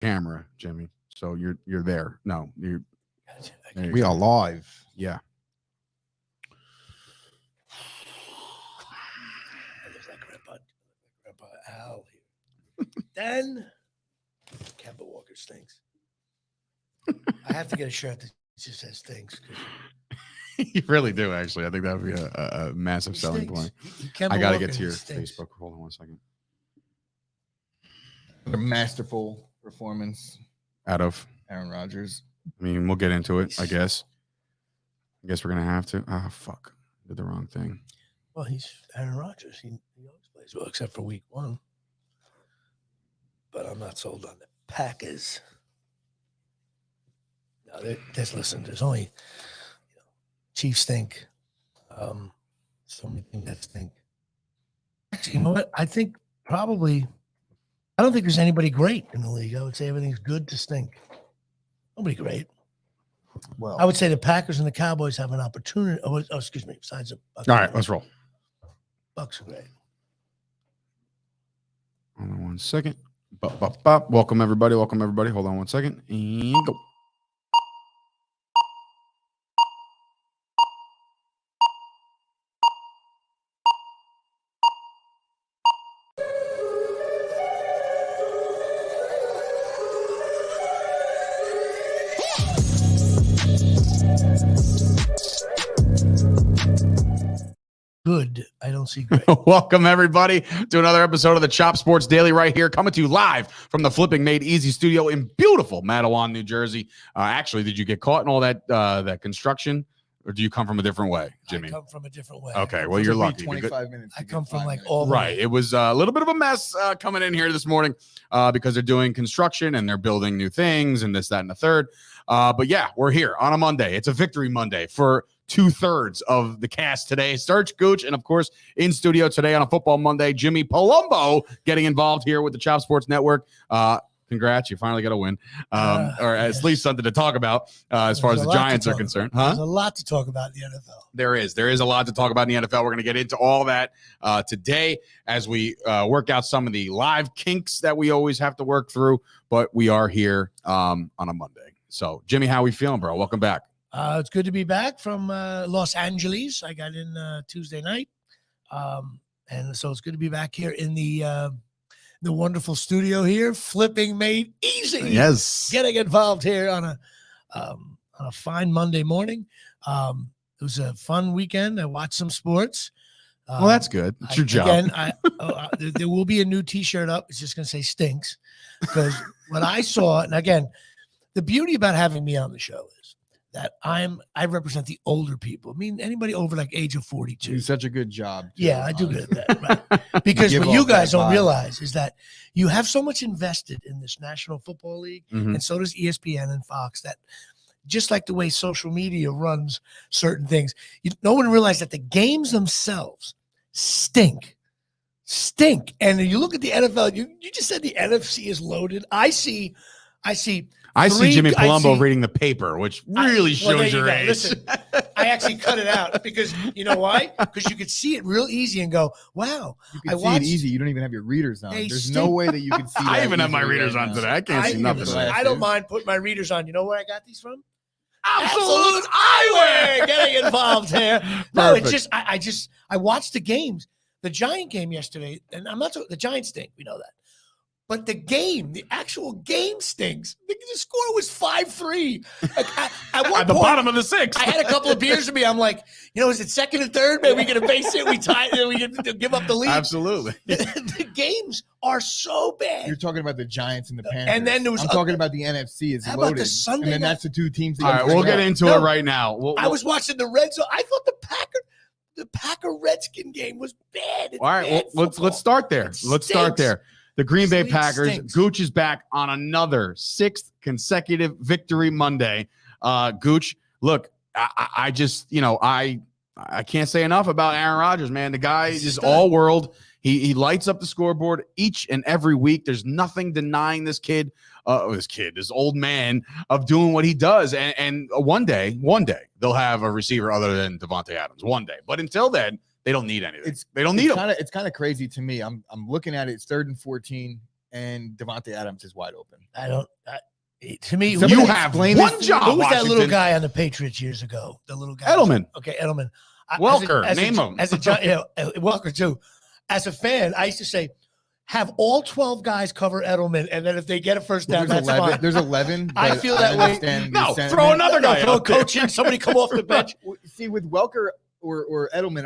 camera, Jimmy. So you're there. No, We are live. Yeah. There's like Grandpa Al here. Then Kemba Walker stinks. I have to get a shirt that just says stinks. You really do, actually. I think that would be a massive selling point. I got to get to your Facebook. Hold on one second. A masterful performance Out of Aaron Rodgers. I mean, we'll get into it, I guess. I guess we're going to have to. Oh, fuck. Did the wrong thing. Well, he's Aaron Rodgers. He always plays well, except for week 1. But I'm not sold on the Packers. No, there's only Chiefs stink. So many things that stink. Actually, you know what? I think probably I don't think there's anybody great in the league. I would say everything's good to stink. Nobody great. Well, I would say the Packers and the Cowboys have an opportunity. Oh, excuse me. Besides the Bucks. All right, let's roll. Bucks are great. Hold on one second. Welcome, everybody. Welcome, everybody. Hold on one second. And go. Good. I don't see great. Welcome, everybody, to another episode of the Chop Sports Daily right here, coming to you live from the Flipping Made Easy studio in beautiful Matawan, New Jersey. Actually, did you get caught in all that construction, or do you come from a different way, Jimmy? I come from a different way. Okay, well, you're lucky. 25 minutes. I come from like all right. It was a little bit of a mess coming in here this morning because they're doing construction and they're building new things and this, that, and the third. But yeah, we're here on a Monday. It's a victory Monday for 2/3 of the cast today. Sturch, Gooch, and of course, in studio today on a football Monday, Jimmy Palumbo getting involved here with the Chop Sports Network. Congrats, you finally got a win, or at least something to talk about as far as the Giants are concerned. There's a lot to talk about in the NFL. There is a lot to talk about in the NFL. We're going to get into all that today as we work out some of the live kinks that we always have to work through, but we are here on a Monday. So, Jimmy, how we feeling, bro? Welcome back. It's good to be back from Los Angeles. I got in Tuesday night, and so it's good to be back here in the wonderful studio here, Flipping Made Easy. Yes, getting involved here on a fine Monday morning. It was a fun weekend. I watched some sports. Well, that's good. It's your job. Again, there will be a new T-shirt up. It's just going to say stinks, because what I saw, and again, the beauty about having me on the show is that I represent the older people. I mean, anybody over like age of 42. You do such a good job. Yeah, I do good at that. Right? Because what you guys don't realize is that you have so much invested in this National Football League, and so does ESPN and Fox, that just like the way social media runs certain things, no one realized that the games themselves stink. And you look at the NFL, you just said the NFC is loaded. I see Jimmy Palumbo reading the paper, which really shows your age. Listen, I actually cut it out because you know why? Because you could see it real easy and go, wow. You can see it easy. You don't even have your readers on. There's no way that you can see I even have my readers on today. I can't see nothing. I don't mind putting my readers on. You know where I got these from? Absolute Eyewear getting involved here. No, it's just I watched the games. The Giant game yesterday, and I'm not the Giants stink. We know that. But the actual game stinks. The score was 5-3. At the bottom of the sixth. I had a couple of beers in me. I'm like, is it second and third? Maybe we get a base hit. We tie it. We get give up the lead. Absolutely. The games are so bad. You're talking about the Giants and the Panthers. And then I'm talking about the NFC. It's loaded. About the Sunday and then that's the two teams. All right, we'll get into it right now. I was watching the Red Zone. I thought the Packer Redskin game was bad. All right, let's start there. Let's start there. The Green Bay Packers, Gooch is back on another 6th consecutive victory Monday. Gooch, look, I just, I can't say enough about Aaron Rodgers, man. The guy is all world. He lights up the scoreboard each and every week. There's nothing denying this old man of doing what he does. And one day, they'll have a receiver other than Devontae Adams. One day. But until then, they don't need anything. They don't need them. It's kind of crazy to me. I'm looking at it. It's 3rd and 14. and Devontae Adams is wide open. To me, you have one job. Who was that little Washington. guy on the Patriots years ago? The little guy. Edelman. Okay, Edelman. Welker, name him. Welker too. As a fan, I used to say, have all 12 guys cover Edelman, and then if they get a first down, There's that's 11. fine. There's 11. I feel that way. No, throw another guy. Throw a coach in. Somebody come off the bench. See, with Welker or Edelman,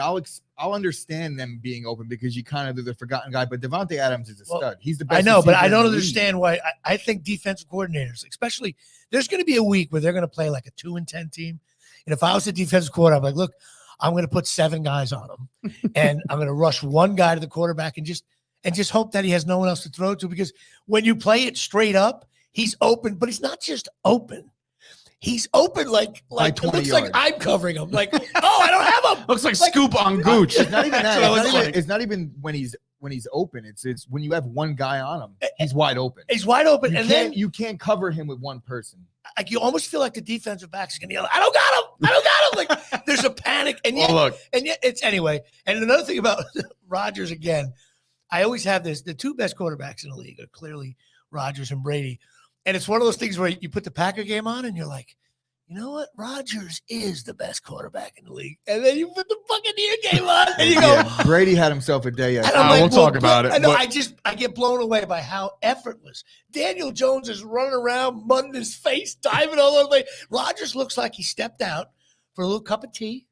I'll understand them being open because you kind of do the forgotten guy. But Devontae Adams is a stud. He's the best. I know, but I receiver don't in the understand why. I think defensive coordinators, especially, there's going to be a week where they're going to play like a 2-10 team. And if I was a defensive coordinator, I'm like, look, I'm going to put 7 guys on them, and I'm going to rush one guy to the quarterback and just hope that he has no one else to throw to. Because when you play it straight up, he's open, but he's not just open. He's open like it looks yards. like I'm covering him. Like, oh, I don't have him. Looks like Scoop on Gooch. It's not even that. So It's not even when he's open. It's when you have one guy on him. He's wide open. He's wide open, and then you can't cover him with one person. Like you almost feel like the defensive back is going to yell, "I don't got him! I don't got him!" Like there's a panic, and yet it's anyway. And another thing about Rodgers again, I always have this: the 2 best quarterbacks in the league are clearly Rodgers and Brady, and it's one of those things where you put the Packer game on, and you're like, you know what? Rodgers is the best quarterback in the league. And then you put the Buccaneer game on and you go, Brady had himself a day yesterday. Like, we'll talk about it. I know. I get blown away by how effortless. Daniel Jones is running around, mudding his face, diving all over the place. Rodgers looks like he stepped out for a little cup of tea.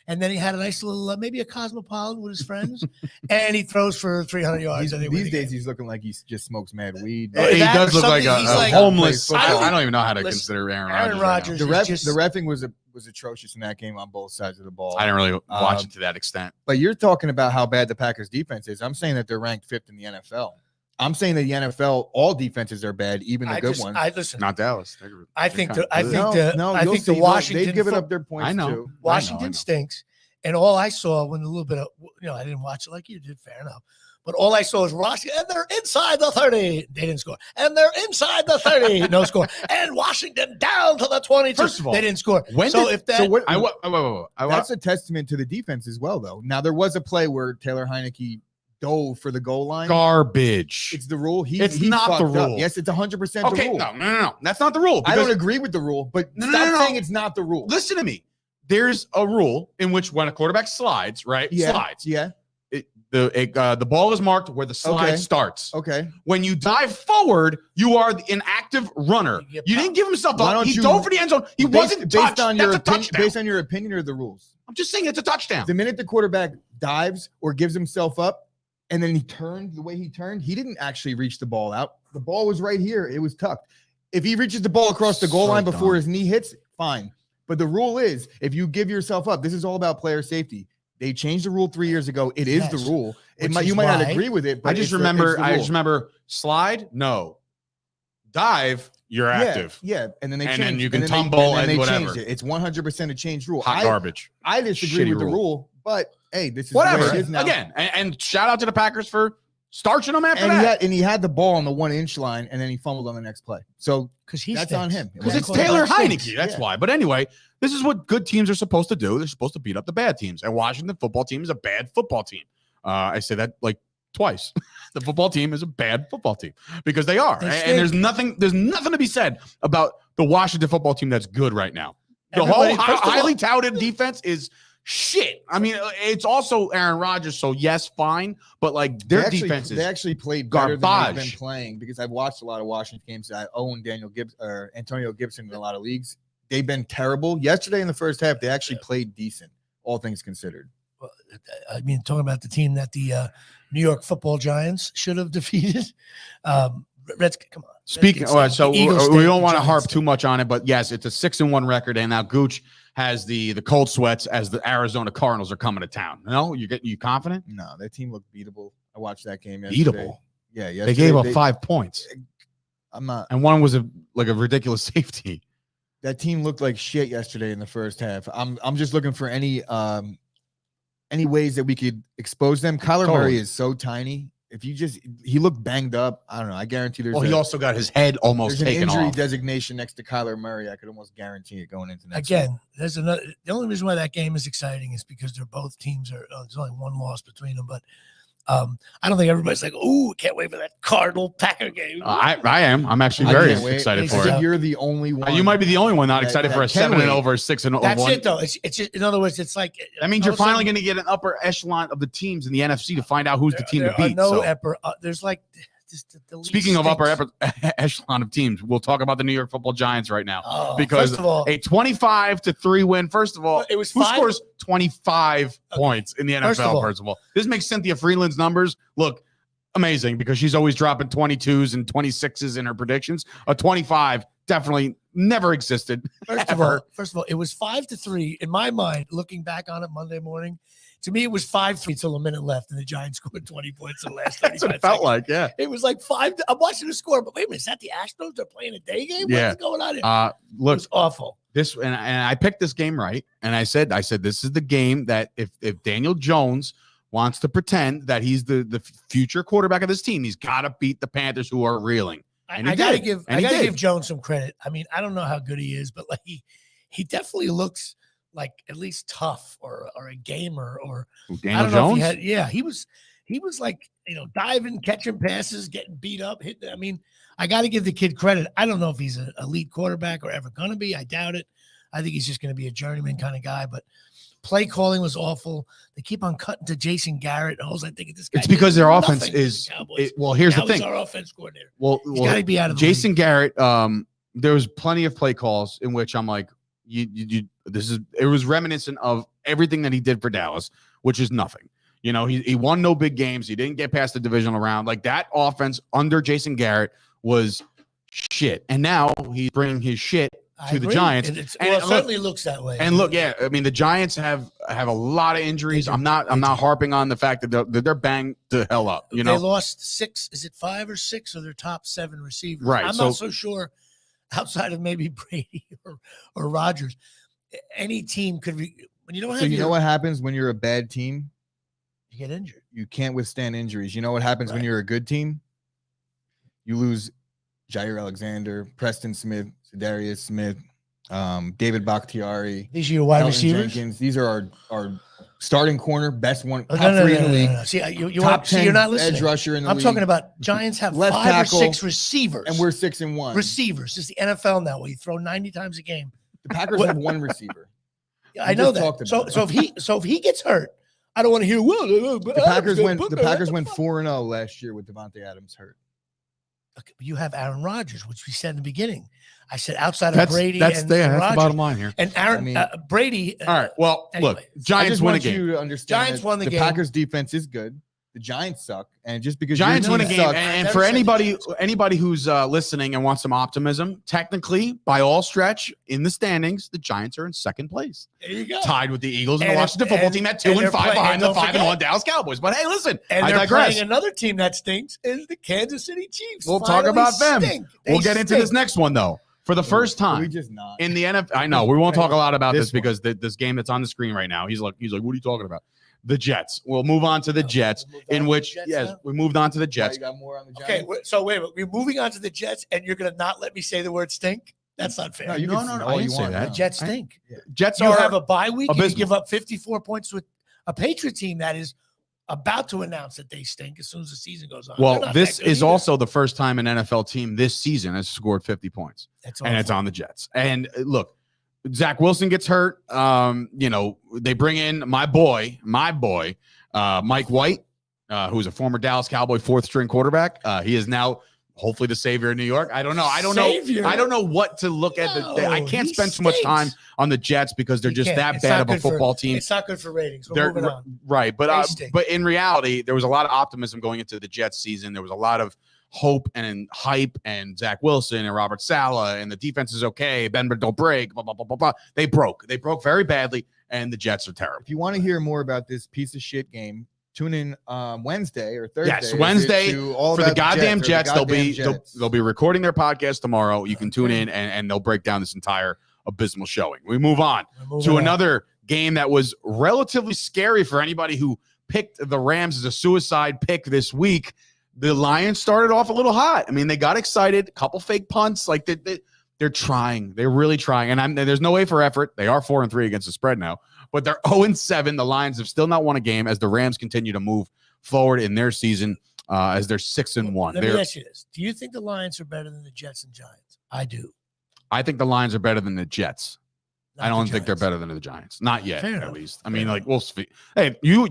And then he had a nice little, maybe a Cosmopolitan with his friends, and he throws for 300 yards. These days, he's looking like he just smokes mad weed. He does look like a homeless. I don't even know how to consider Aaron Rodgers. The reffing was atrocious in that game on both sides of the ball. I didn't really watch it to that extent. But you're talking about how bad the Packers defense is. I'm saying that they're ranked 5th in the NFL. I'm saying that the NFL, all defenses are bad, even the good ones. Listen, not Dallas. I think the Washington. Washington. They've given up their points. I know. Too. Washington stinks. And all I saw when a little bit of, I didn't watch it like you did, fair enough. But all I saw was Washington, and they're inside the 30. They didn't score. And they're inside the 30. No score. And Washington down to the 22. First of all, they didn't score. That's a testament to the defense as well, though. Now, there was a play where Taylor Heineke dove for the goal line. Garbage. It's the rule. It's not the rule. Yes, it's 100% the rule. No. That's not the rule. I don't agree with the rule, but stop saying it's not the rule. Listen to me. There's a rule in which when a quarterback slides, right? Yeah. Slides. Yeah. The ball is marked where the slide starts. Okay. When you dive forward, you are an active runner. You didn't give himself up. He dove for the end zone. He wasn't touched. That's a touchdown. Based on your opinion or the rules? I'm just saying it's a touchdown. The minute the quarterback dives or gives himself up and then he turned the way he turned, he didn't actually reach the ball out. The ball was right here. It was tucked. If he reaches the ball across the goal line before his knee hits, fine. But the rule is, if you give yourself up, this is all about player safety. They changed the rule 3 years ago. It is the rule. You might not agree with it, but I just remember slide, no. Dive, you're active. Yeah, and then they changed. And then you can tumble and whatever. It's 100% a changed rule. Garbage. I disagree with the rule, but hey, this is whatever. The way it is now. Again, and shout out to the Packers for starching them after that. And he had the ball on the 1-inch line, and then he fumbled on the next play. So that's on him. Because it's Taylor Heineke. That's why. But anyway, this is what good teams are supposed to do. They're supposed to beat up the bad teams. And Washington football team is a bad football team. I say that like twice. The football team is a bad football team because they are. And there's nothing to be said about the Washington football team that's good right now. The whole highly touted defense is shit. I mean, it's also Aaron Rodgers, so yes, fine, but like their defense is they actually played better garbage. than they've been playing because I've watched a lot of Washington games. I own Antonio Gibson in a lot of leagues. They've been terrible. Yesterday in the first half, they actually played decent, all things considered. Well, I mean, talking about the team that the New York Football Giants should have defeated. Redskins, come on. Speaking, so we don't want to harp too much on it, but yes, it's a 6-1 record, and now Gooch has the cold sweats as the Arizona Cardinals are coming to town. No, you confident? No, that team looked beatable. I watched that game yesterday. Beatable. Yeah, they gave up 5 points. I'm not, and one was a ridiculous safety. That team looked like shit yesterday in the first half. I'm just looking for any ways that we could expose them. Kyler Murray is so tiny. If he looked banged up. I don't know. I guarantee he also got his head almost taken off. There's an injury designation next to Kyler Murray. I could almost guarantee it going into next week. There's another. The only reason why that game is exciting is because they're both teams there's only one loss between them. But I don't think everybody's like, "Ooh, can't wait for that Cardinal Packer game." I am. I'm actually very excited for it. You're the only one. You might be the only one not excited for a 7-0 over 6-1. That's it, though. It's just, in other words, it's like that means you're finally going to get an upper echelon of the teams in the NFC to find out who's the team to beat. There's like. Speaking of upper echelon of teams, we'll talk about the New York Football Giants right now because first of all, a 25-3 win. First of all, it was who scores 25 points in the NFL? First of all, this makes Cynthia Freeland's numbers look amazing because she's always dropping 22s and 26s in her predictions. A 25 definitely never existed. First of all, it was 5-3 in my mind. Looking back on it Monday morning. To me, it was 5-3 till a minute left, and the Giants scored 20 points in the last 35 That's what it felt like, yeah. It was like 5. I'm watching the score, but wait a minute, is that the Astros? They're playing a day game? Yeah. What's going on here? Look, it was awful. This and I picked this game right, and I said this is the game that if Daniel Jones wants to pretend that he's the future quarterback of this team, he's got to beat the Panthers, who are reeling. And I gotta give Jones some credit. I mean, I don't know how good he is, but like he definitely looks like at least tough or a gamer or Daniel Jones. He was like, diving, catching passes, getting beat up, hitting. I mean, I got to give the kid credit. I don't know if he's an elite quarterback or ever going to be. I doubt it. I think he's just going to be a journeyman kind of guy, but play calling was awful. They keep on cutting to Jason Garrett. And I was like, thinking this guy. It's because their offense is here's the thing. Our offense coordinator. Well, he's got to be out of the Jason league. Garrett. There was plenty of play calls in which I'm like, it was reminiscent of everything that he did for Dallas, which is nothing. He won no big games. He didn't get past the divisional round. Like that offense under Jason Garrett was shit. And now he's bringing his shit to the Giants. And it certainly looks that way. And look, yeah, I mean the Giants have a lot of injuries. I'm not harping on the fact that they're banged the hell up. They lost 6. Is it 5 or 6 of their top 7 receivers? Right. I'm not so sure. Outside of maybe Brady or Rodgers, any team could be. When you don't have. So you know what happens when you're a bad team? You get injured. You can't withstand injuries. You know what happens when you're a good team? You lose Jair Alexander, Preston Smith, Darius Smith, David Bakhtiari. These are your wide receivers. Jenkins. These are our starting corner, best one, top 3 in the league. No. See, top 10 you're not listening. Edge rusher in the league. I'm talking about Giants have left 5 tackle, or 6 receivers, and we're 6-1. Receivers. It's the NFL now, where you throw 90 times a game. The Packers have 1 receiver. I know that. So if he gets hurt, I don't want to hear. Well, the Packers went 4-0 last year with Devontae Adams hurt. Okay, you have Aaron Rodgers, which we said in the beginning. I said outside of Brady that's and the Rodgers, bottom line here. And Brady. All right. Well, anyway, look, Giants win a game. You to understand Giants won the game. The Packers defense is good. The Giants suck, and just because Giants win a game, suck, and for anybody who's listening and wants some optimism, technically, by all stretch in the standings, the Giants are in second place. There you go, tied with the Eagles and the Washington Football Team at 2-5 behind the 5-1 Dallas Cowboys. But hey, listen, and they're playing another team that stinks is the Kansas City Chiefs. We'll talk about them. We'll get into this next one though. For the first time in the NFL, I know we won't talk a lot about this because this game that's on the screen right now. He's like, what are you talking about? The Jets. We'll move on to the Jets, in which, we moved on to the Jets. You got more on the Giants? Okay, so wait a minute. We're moving on to the Jets, and you're going to not let me say the word stink? That's not fair. No, I didn't say that. The Jets stink. Jets you have a bye week, and you abysmal. give up 54 points with a Patriot team that is about to announce that they stink as soon as the season goes on. Well, this is also the first time an NFL team this season has scored 50 points. And it's on the Jets. And look, Zach Wilson gets hurt. They bring in my boy, Mike White, who's a former Dallas Cowboy 4th string quarterback. He is now hopefully the savior of New York. I don't know. I don't know what to look at. I can't spend too much time on the Jets because they're just that bad of a football team. It's not good for ratings. We're moving on. Right. But in reality, there was a lot of optimism going into the Jets season. There was a lot of hope and hype and Zach Wilson and Robert Saleh and the defense is okay. Bend but don't break. Blah, blah, blah, blah, blah. They broke very badly, and the Jets are terrible. If you want to hear more about this piece of shit game, tune in Wednesday or Thursday. Yes, Wednesday for the goddamn Jets. They'll be recording their podcast tomorrow. You can tune in and they'll break down this entire abysmal showing. We move on to another game that was relatively scary for anybody who picked the Rams as a suicide pick this week. The Lions started off a little hot. I mean, they got excited, a couple fake punts. Like they're trying. They're really trying. And there's no way for effort. They are 4-3 against the spread now, but they're 0-7. The Lions have still not won a game as the Rams continue to move forward in their season as they're 6-1. Let me ask you this: do you think the Lions are better than the Jets and Giants? I do. I think the Lions are better than the Jets. Not I don't the think they're Giants. better than the Giants. Not yet, Fair at enough. least. I mean, like we'll see. Hey, you're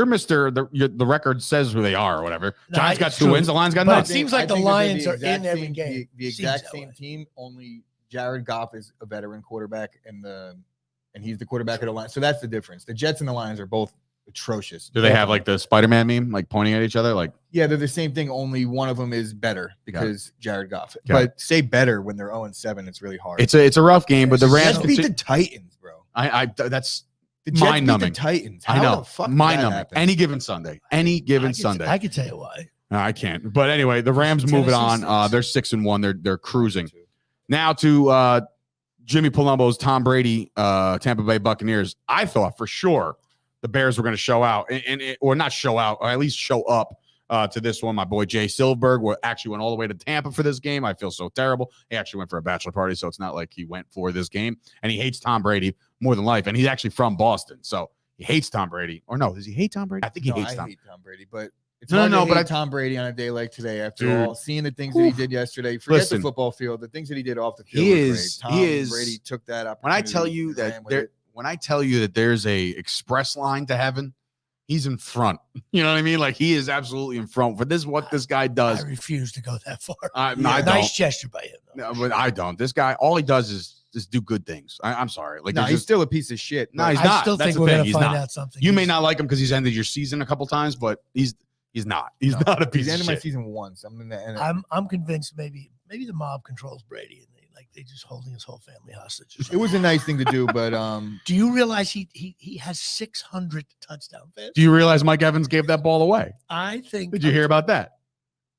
Mr. The record says who they are or whatever. No, Giants got it's 2 true. wins. The Lions got But nothing. it seems like the think that they're Lions are exact in every same- game. The Seems exact that same way. team. Only Jared Goff is a veteran quarterback, and he's the quarterback of the Lions. So that's the difference. The Jets and the Lions are both atrocious. Do they have like the Spider-Man meme, like pointing at each other? Like, Yeah, they're the same thing. Only one of them is better because Jared Goff. Got it. But say better when they're 0-7. It's really hard. it's a rough game, but the Rams Jets beat the Titans, bro. that's The Jets beat the mind-numbing. Titans. I How know. the fuck did Mind that numbing. happen? Any given Sunday. I can tell you why. No, I can't. But anyway, the Rams moving on. They're 6-1. They're cruising. Now to Jimmy Palumbo's Tom Brady, Tampa Bay Buccaneers. I thought for sure the Bears were going to show out, or not show out, or at least show up to this one. My boy Jay Silverberg actually went all the way to Tampa for this game. I feel so terrible. He actually went for a bachelor party, so it's not like he went for this game. And he hates Tom Brady more than life. And he's actually from Boston, so he hates Tom Brady. Or no, does he hate Tom Brady? I think he hates Tom. hate Tom Brady, but it's No, hard no, to but hate Tom Brady on a day like today after Dude. all, seeing the things that he did yesterday. Forget Listen. the football field, the things that he did off the field. He were is- great. he Tom is- Brady took that opportunity. When I tell you and that ran with there, it. when I tell you that there's a express line to heaven, he's in front. You know what I mean? Like he is absolutely in front for this. What this guy I does, refuse to go that far. I Nice don't. gesture by him. Though. No, but I don't. This guy, all he does is just do good things. I'm sorry. Like no, there's he's just- still a piece of shit. No, but he's I not. still That's think the we're thing. going to He's find not. out something. You may not like him because he's ended your season a couple times, but he's not. He's No. not a he's piece the of end of my shit. season once. I'm in the end. I'm convinced maybe the mob controls Brady and they just holding his whole family hostage. or It something. was a nice thing to do, but Do you realize he has 600 touchdown passes? Do you realize Mike Evans gave that ball away? I think. Did you hear about that?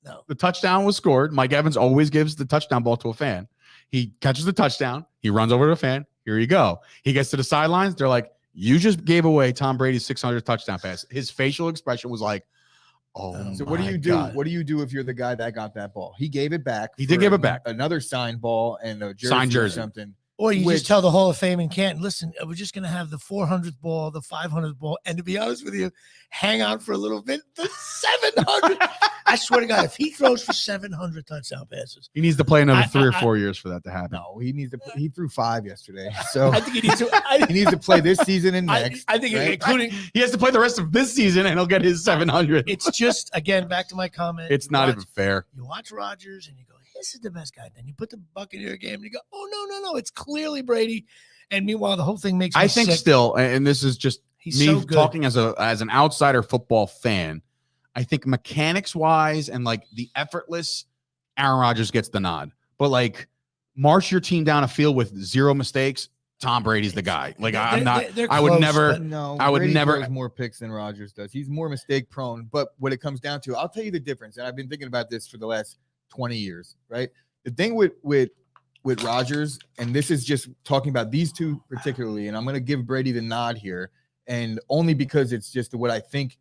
No. The touchdown was scored. Mike Evans always gives the touchdown ball to a fan. He catches the touchdown. He runs over to a fan. Here you go. He gets to the sidelines. They're like, you just gave away Tom Brady's 600 touchdown pass. His facial expression was like, oh, so what do my you do? God. What do you do if you're the guy that got that ball? He gave it back. He did for give it back. Another signed ball and a jersey Signed or jersey. something. Or you Which- just tell the Hall of Fame in Canton, listen, we're just going to have the 400th ball, the 500th ball, and to be honest with you, hang on for a little bit, the 700. I swear to God, if he throws for 700 touchdown passes, He needs to play another I- 3 or I- 4 years for that to happen. No, he needs to. He threw 5 yesterday, so I think he needs to. he needs to play this season and I next. think right? including He has to play the rest of this season and he'll get his 700. it's just again back to my comment. It's you not watch, even fair. You watch Rodgers and you go, "This is the best guy." Then you put the Buccaneer game and you go, "Oh no, it's clearly Brady." And meanwhile, the whole thing makes me I think sick. still, and this is just He's me so good. talking as an outsider football fan. I think mechanics wise and like the effortless, Aaron Rodgers gets the nod. But like march your team down a field with 0 mistakes, Tom Brady's the guy. Like I'm not. They're I would close, never- but No, I would Brady never- throws more picks than Rodgers does. He's more mistake prone. But what it comes down to, I'll tell you the difference. And I've been thinking about this for the last 20 years. Right. The thing with Rodgers, and this is just talking about these two particularly, and I'm going to give Brady the nod here, and only because it's just what I think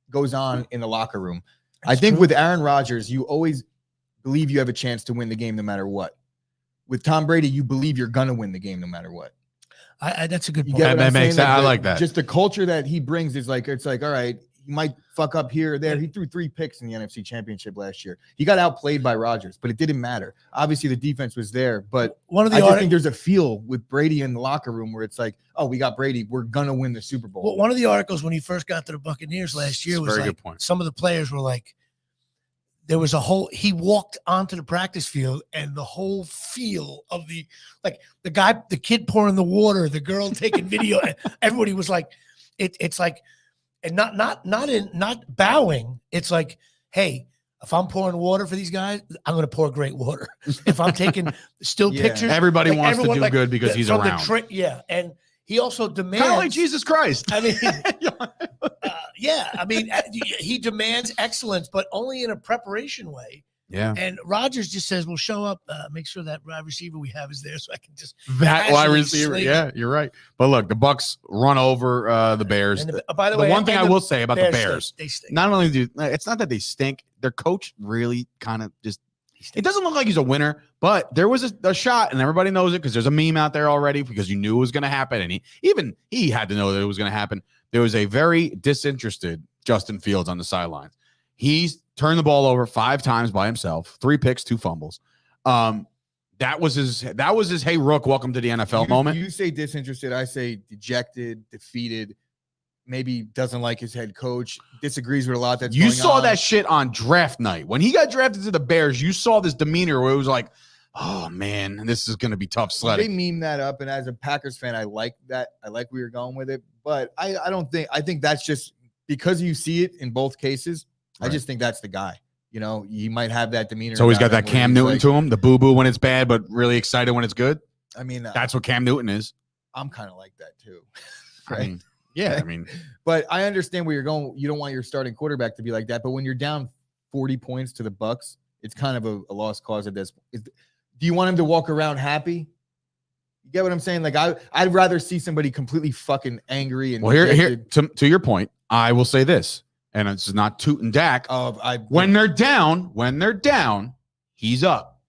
goes on in the locker room. I think with Aaron Rodgers, you always believe you have a chance to win the game no matter what. With Tom Brady, you believe you're gonna win the game no matter what. That's a good You point. get That what I'm makes saying? sense. I the- like that. Just the culture that he brings is like, it's like, all right, he might fuck up here or there. He threw 3 picks in the NFC Championship last year. He got outplayed by Rodgers, but it didn't matter. Obviously, the defense was there, but One of I the just artic- think there's a feel with Brady in the locker room where it's like, oh, we got Brady. We're gonna win the Super Bowl. well, one of the articles when he first got to the Buccaneers last year It's a was very like good point. some of the players were like, there was a whole. He walked onto the practice field, and the whole feel of the the kid pouring the water, the girl taking video, and everybody was like, it's like, and not bowing. It's like, hey, if I'm pouring water for these guys, I'm going to pour great water. If I'm taking still Yeah. pictures, Everybody like, wants to everyone, do like, good because he's from around. Yeah, and he also demands. Kind of like Jesus Christ. I mean, yeah, I mean, he demands excellence, but only in a preparation way. Yeah. And Rodgers just says, "Well, show up, make sure that wide receiver we have is there, so I can just." That wide Actually receiver. slate. Yeah, you're right. But look, the Bucks run over the Bears. And by the The way, one thing and I will say about the Bears Bears, stink. They stink. not only do it's not that they stink, their coach really kind of just it doesn't look like he's a winner, but there was a shot, and everybody knows it because there's a meme out there already because you knew it was going to happen, and he had to know that it was going to happen. There was a very disinterested Justin Fields on the sidelines. He's turned the ball over 5 times by himself, 3 picks, 2 fumbles. That was his hey Rook, welcome to the NFL moment. You say disinterested, I say dejected, defeated, maybe doesn't like his head coach, disagrees with a lot that's you going saw on. that shit on draft night. When he got drafted to the Bears, you saw this demeanor where it was like, oh man, this is gonna be tough sledding. They meme that up, and as a Packers fan, I like that. I like where you're going with it, but I think that's just because you see it in both cases. Right. I just think that's the guy. You know, you might have that demeanor. So he's got that Cam Newton to him, the boo-boo when it's bad, but really excited when it's good. I mean, that's what Cam Newton is. I'm kind of like that too. Right? I mean, but I understand where you're going. You don't want your starting quarterback to be like that. But when you're down 40 points to the Bucs, it's kind of a lost cause at this. Do you want him to walk around happy? You get what I'm saying? Like I'd rather see somebody completely fucking angry. And well, here to your point, I will say this. And it's not tooting Dak. When they're down, he's up.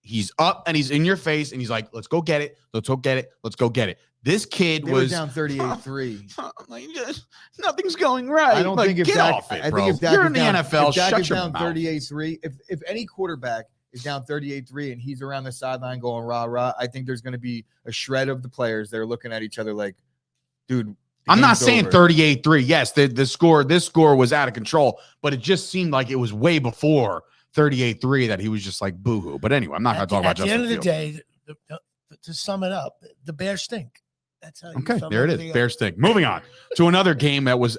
He's up and he's in your face and he's like, let's go get it. Let's go get it. Let's go get it. This kid was down 38-3. Nothing's going right. I don't think if get Dak, off it, I bro. think if Dak You're in the down, NFL. If Dak shut is your down mouth. 38-3, if any quarterback is down 38-3 and he's around the sideline going rah rah, I think there's going to be a shred of the players that are looking at each other like, dude. I'm not saying 38-3. Yes, this score was out of control, but it just seemed like it was way before 38-3 that he was just like boo-hoo. But anyway, I'm not going to talk about Justin At the end of the day, to sum it up, the Bears stink. That's how you okay, there it is. Bears stink. Moving on to another game that was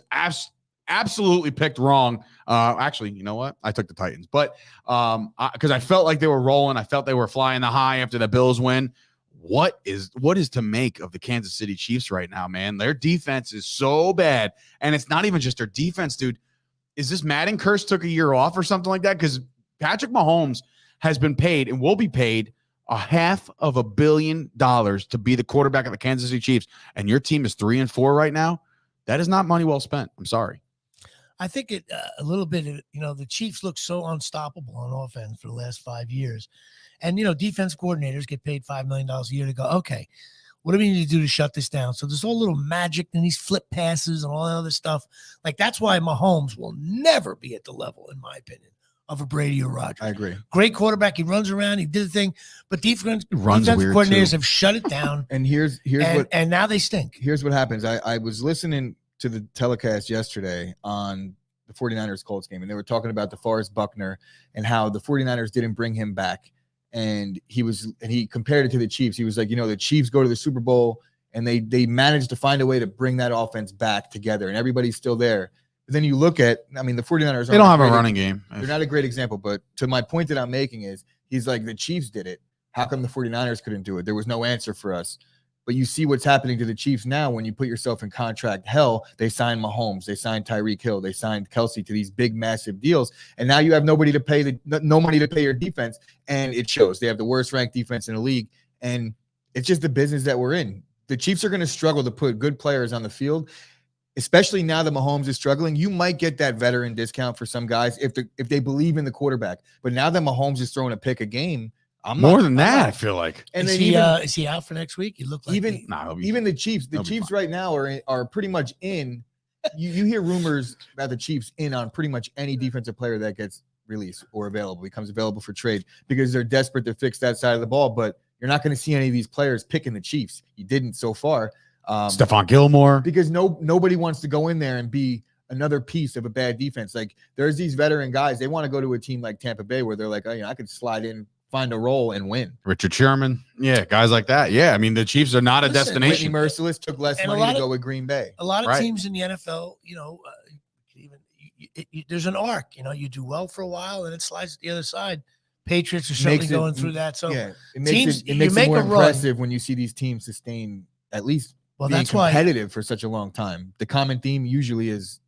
absolutely picked wrong. Actually, you know what? I took the Titans, but because I felt like they were rolling. I felt they were flying the high after the Bills win. What is to make of the Kansas City Chiefs right now, man? Their defense is so bad. And it's not even just their defense, dude. Is this Madden curse took a year off or something like that? Because Patrick Mahomes has been paid and will be paid $500 million to be the quarterback of the Kansas City Chiefs. And your team is 3-4 right now. That is not money well spent. I'm sorry. I think it a little bit, the Chiefs look so unstoppable on offense for the last 5 years. And, defense coordinators get paid $5 million a year to go, okay, what do we need to do to shut this down? So there's all little magic and these flip passes and all that other stuff. Like, that's why Mahomes will never be at the level, in my opinion, of a Brady or Rodgers. I agree. Great quarterback. He runs around. He did the thing. But defense coordinators have shut it down. And here's and now they stink. Here's what happens. I was listening to the telecast yesterday on the 49ers Colts game, and they were talking about DeForest Buckner and how the 49ers didn't bring him back. And he compared it to the Chiefs. He was like, the Chiefs go to the Super Bowl and they managed to find a way to bring that offense back together and everybody's still there. But then you look at, the 49ers, they don't have a running game. They're not a great example, but to my point that I'm making is he's like, the Chiefs did it. How come the 49ers couldn't do it? There was no answer for us. But you see what's happening to the Chiefs now when you put yourself in contract hell. They signed Mahomes, they signed Tyreek Hill, they signed Kelsey to these big, massive deals, and now you have nobody to pay no money to pay your defense, and it shows. They have the worst ranked defense in the league, and it's just the business that we're in. The Chiefs are going to struggle to put good players on the field, especially now that Mahomes is struggling. You might get that veteran discount for some guys if they believe in the quarterback, but now that Mahomes is throwing a pick a game. More than that, I feel like. And is he out for next week? He looked like even the Chiefs. The Chiefs right now are pretty much in. You hear rumors about the Chiefs in on pretty much any defensive player that gets released or becomes available for trade because they're desperate to fix that side of the ball. But you're not going to see any of these players picking the Chiefs. You didn't so far. Stephon Gilmore, because nobody wants to go in there and be another piece of a bad defense. Like there's these veteran guys. They want to go to a team like Tampa Bay where they're like, oh, I could slide in, find a role and win. Richard Sherman. Yeah, guys like that. Yeah, I mean, the Chiefs are not a destination. Whitney Merciless took less money to go with Green Bay. A lot of teams in the NFL, there's an arc. You do well for a while and it slides to the other side. Patriots are certainly going through that. So yeah, it makes it more impressive when you see these teams sustain at least being competitive for such a long time. The common theme usually is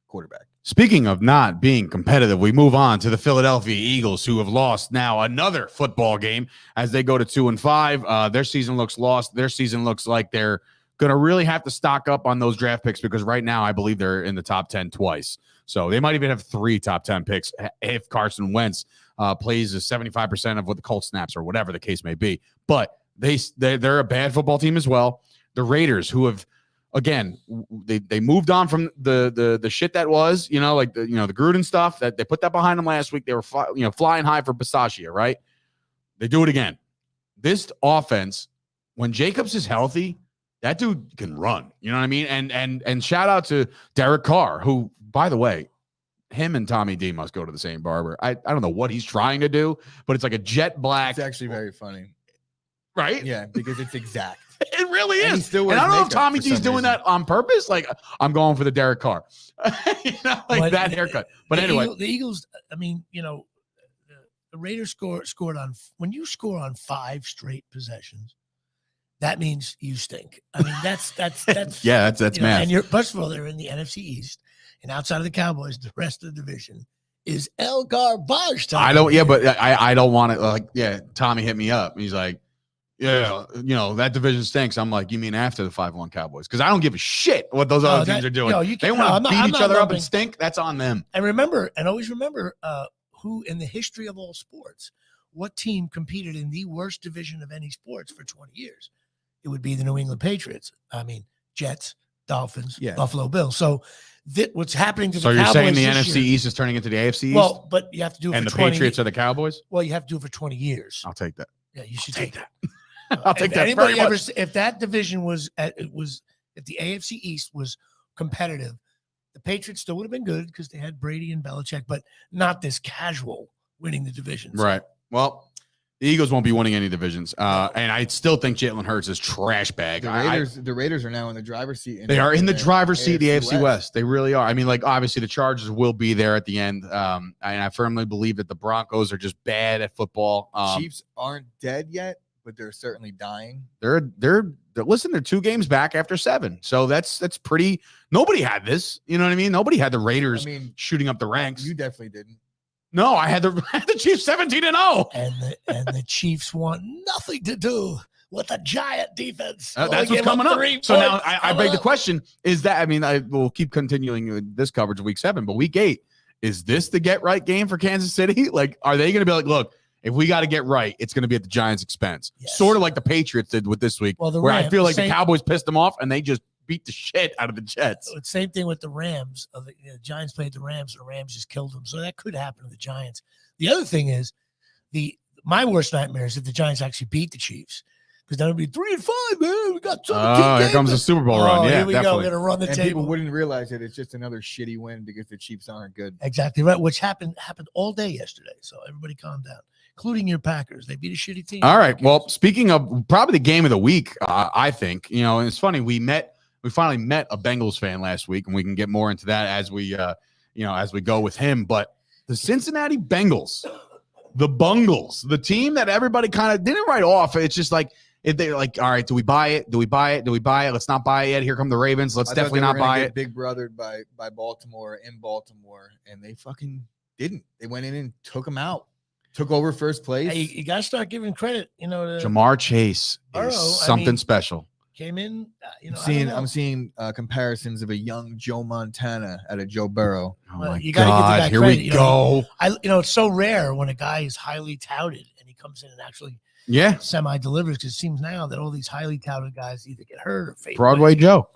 quarterback. Speaking of not being competitive, we move on to the Philadelphia Eagles, who have lost now another football game as they go to 2-5. Their season looks lost. Their season looks like they're going to really have to stock up on those draft picks because right now I believe they're in the top 10 twice. So they might even have 3 top 10 picks if Carson Wentz plays 75% of what the Colts snaps or whatever the case may be. But they're a bad football team as well. The Raiders, who have again, they moved on from the shit that was, like the Gruden stuff that they put that behind them last week. They were flying high for Pistachio, right? They do it again. This offense, when Jacobs is healthy, that dude can run. You know what I mean? And shout out to Derek Carr, who, by the way, him and Tommy D must go to the same barber. I don't know what he's trying to do, but it's like a jet black. It's actually very funny. Right? Yeah, because it's exact. It really And he is. still And I wears don't know if makeup Tommy for D's some doing reason. that on purpose. Like, I'm going for the Derek Carr. But that haircut. But anyway. The Eagles, I mean, the Raiders scored on, when you score on 5 straight possessions, that means you stink. I mean, that's yeah, that's math. And first of all, they're in the NFC East, and outside of the Cowboys, the rest of the division is El Garbage time. I don't want to Tommy hit me up. He's like, yeah, that division stinks. I'm like, you mean after the 5-1 Cowboys? Because I don't give a shit what those other teams are doing. They want to beat each other up and stink. That's on them. And always remember who in the history of all sports, what team competed in the worst division of any sports for 20 years? It would be the New England Patriots. I mean, Jets, Dolphins, Buffalo Bills. So what's happening to the Cowboys? So you're saying the NFC East is turning into the AFC East? Well, but you have to do it and for 20 the Patriots are the Cowboys? Well, you have to do it for 20 years. I'll take that. Yeah, you should take that. I'll take that very much. If that division if the AFC East was competitive, the Patriots still would have been good because they had Brady and Belichick, but not this casual winning the divisions. Right. Well, the Eagles won't be winning any divisions. And I still think Jalen Hurts is trash bag. The Raiders are now in the driver's seat. They are in the driver's seat of the AFC West. They really are. I mean, like, obviously the Chargers will be there at the end. And I firmly believe that the Broncos are just bad at football. Chiefs aren't dead yet, but they're certainly dying. They're 2 games back after 7. So that's pretty. Nobody had this. You know what I mean? Nobody had the Raiders shooting up the ranks. You definitely didn't. No, I had the Chiefs 17-0. And the Chiefs want nothing to do with a giant defense. That's what's coming up. So now I beg the question, is that, I mean, I will keep continuing this coverage of week 7, but week 8, is this the get right game for Kansas City? Like, are they going to be like, look, if we got to get right, it's going to be at the Giants' expense. Yes. Sort of like the Patriots did with this week, where I feel like the Cowboys pissed them off and they just beat the shit out of the Jets. Same thing with the Rams. The Giants played the Rams, and the Rams just killed them. So that could happen to the Giants. The other thing is, my worst nightmare is if the Giants actually beat the Chiefs, because then it'd be 3-5, man. We got 17 here comes the Super Bowl run. Yeah, here we definitely. go. We're gonna run the table. People wouldn't realize it. It's just another shitty win because the Chiefs aren't good. Exactly right. Which happened all day yesterday. So everybody calm down, including your Packers. They beat a shitty team. All right. Well, speaking of probably the game of the week, I think, and it's funny, we finally met a Bengals fan last week, and we can get more into that as we go with him. But the Cincinnati Bengals, the Bungles, the team that everybody kind of didn't write off. It's just like, if they're like, all right, do we buy it? Do we buy it? Do we buy it? Let's not buy it yet. Here come the Ravens. Let's definitely not buy it. Big brothered by Baltimore in Baltimore, and they fucking didn't. They went in and took them out. Took over first place. Hey, you got to start giving credit. Jamar Chase is something special. Came in. I'm seeing comparisons of a young Joe Montana at a Joe Burrow. Oh my God! Here we go. It's so rare when a guy is highly touted and he comes in and actually semi-delivers, because it seems now that all these highly touted guys either get hurt or fade Broadway away. Joe.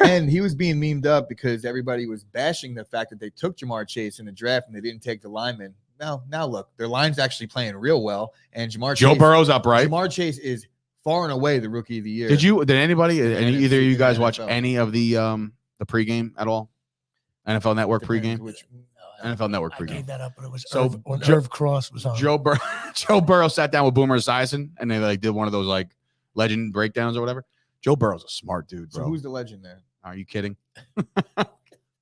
and he was being memed up because everybody was bashing the fact that they took Jamar Chase in the draft and they didn't take the lineman. Now look, their line's actually playing real well, and Joe Burrow's up, right? Jamar Chase is far and away the rookie of the year. Did either of you guys watch any of the pregame at all? NFL Network pregame? NFL Network pregame. I gave that up, but it was when Irv Cross was on. Joe Burrow sat down with Boomer Esiason, and they did one of those legend breakdowns or whatever. Joe Burrow's a smart dude, bro. So who's the legend there? Are you kidding?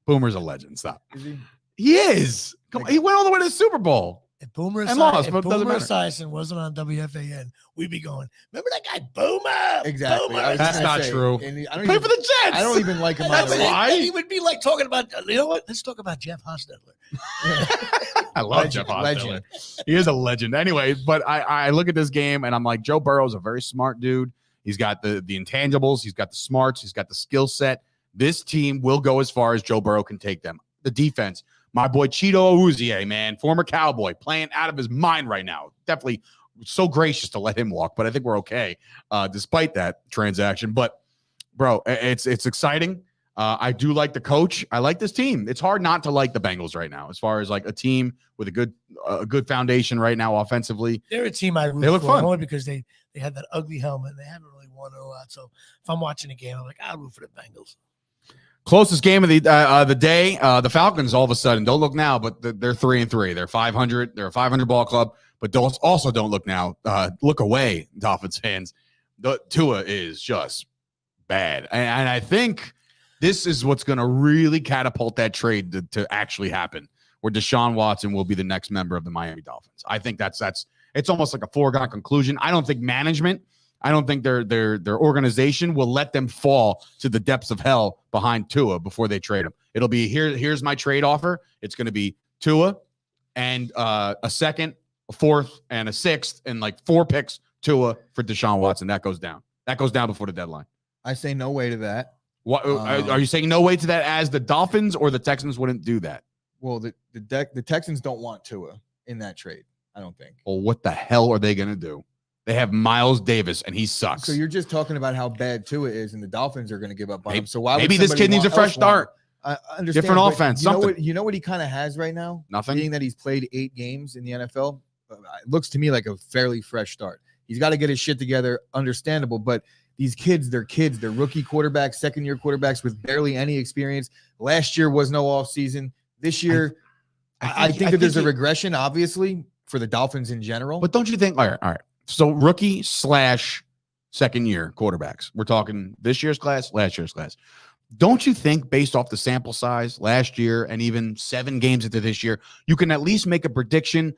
Boomer's a legend. Stop. Is he? He is. Come on. He went all the way to the Super Bowl. If Boomer Esiason wasn't on WFAN, we'd be going, remember that guy Boomer? Exactly. Boomer. That's not true. Play for the Jets. I don't even like him. That's why. He would be like talking about, let's talk about Jeff Hostetler. I love Jeff Hostetler. He is a legend. Anyway, but I look at this game and I'm like, Joe Burrow's a very smart dude. He's got the intangibles. He's got the smarts. He's got the skill set. This team will go as far as Joe Burrow can take them. The defense. My boy Cheeto Awuzie, man, former Cowboy, playing out of his mind right now. Definitely so gracious to let him walk, but I think we're okay despite that transaction. But bro, it's exciting. I do like the coach. I like this team. It's hard not to like the Bengals right now, as far as like a team with a good foundation right now offensively. They're a team I root They look for fun. only because they had that ugly helmet and they haven't really won a lot. So if I'm watching a game, I'm like, I'll root for the Bengals. Closest game of the day, the Falcons all of a sudden, don't look now, but they're 3-3. They're 500. They're a 500 ball club, but don't look now. Look away, Dolphins fans. The Tua is just bad, and I think this is what's going to really catapult that trade to actually happen, where Deshaun Watson will be the next member of the Miami Dolphins. I think that's it's almost like a foregone conclusion. I don't think management, I don't think their organization will let them fall to the depths of hell behind Tua before they trade him. It'll be here's my trade offer. It's going to be Tua and a second, a fourth, and a sixth, and like 4 picks Tua for Deshaun Watson. That goes down. That goes down before the deadline. I say no way to that. What are you saying? No way to that, as the Dolphins or the Texans wouldn't do that? Well, the Texans don't want Tua in that trade, I don't think. Well, what the hell are they going to do? They have Miles Davis, and he sucks. So you're just talking about how bad Tua is, and the Dolphins are going to give up on him. So why? Maybe this kid needs a fresh start. I understand. Different offense. You know what he kind of has right now? Nothing. Being that he's played 8 games in the NFL, it looks to me like a fairly fresh start. He's got to get his shit together. Understandable, but these kids. They're rookie quarterbacks, second-year quarterbacks with barely any experience. Last year was no offseason. This year, I think that there's a regression, obviously, for the Dolphins in general. But don't you think? All right. So rookie / second-year quarterbacks. We're talking this year's class, last year's class. Don't you think, based off the sample size last year and even 7 games into this year, you can at least make a prediction?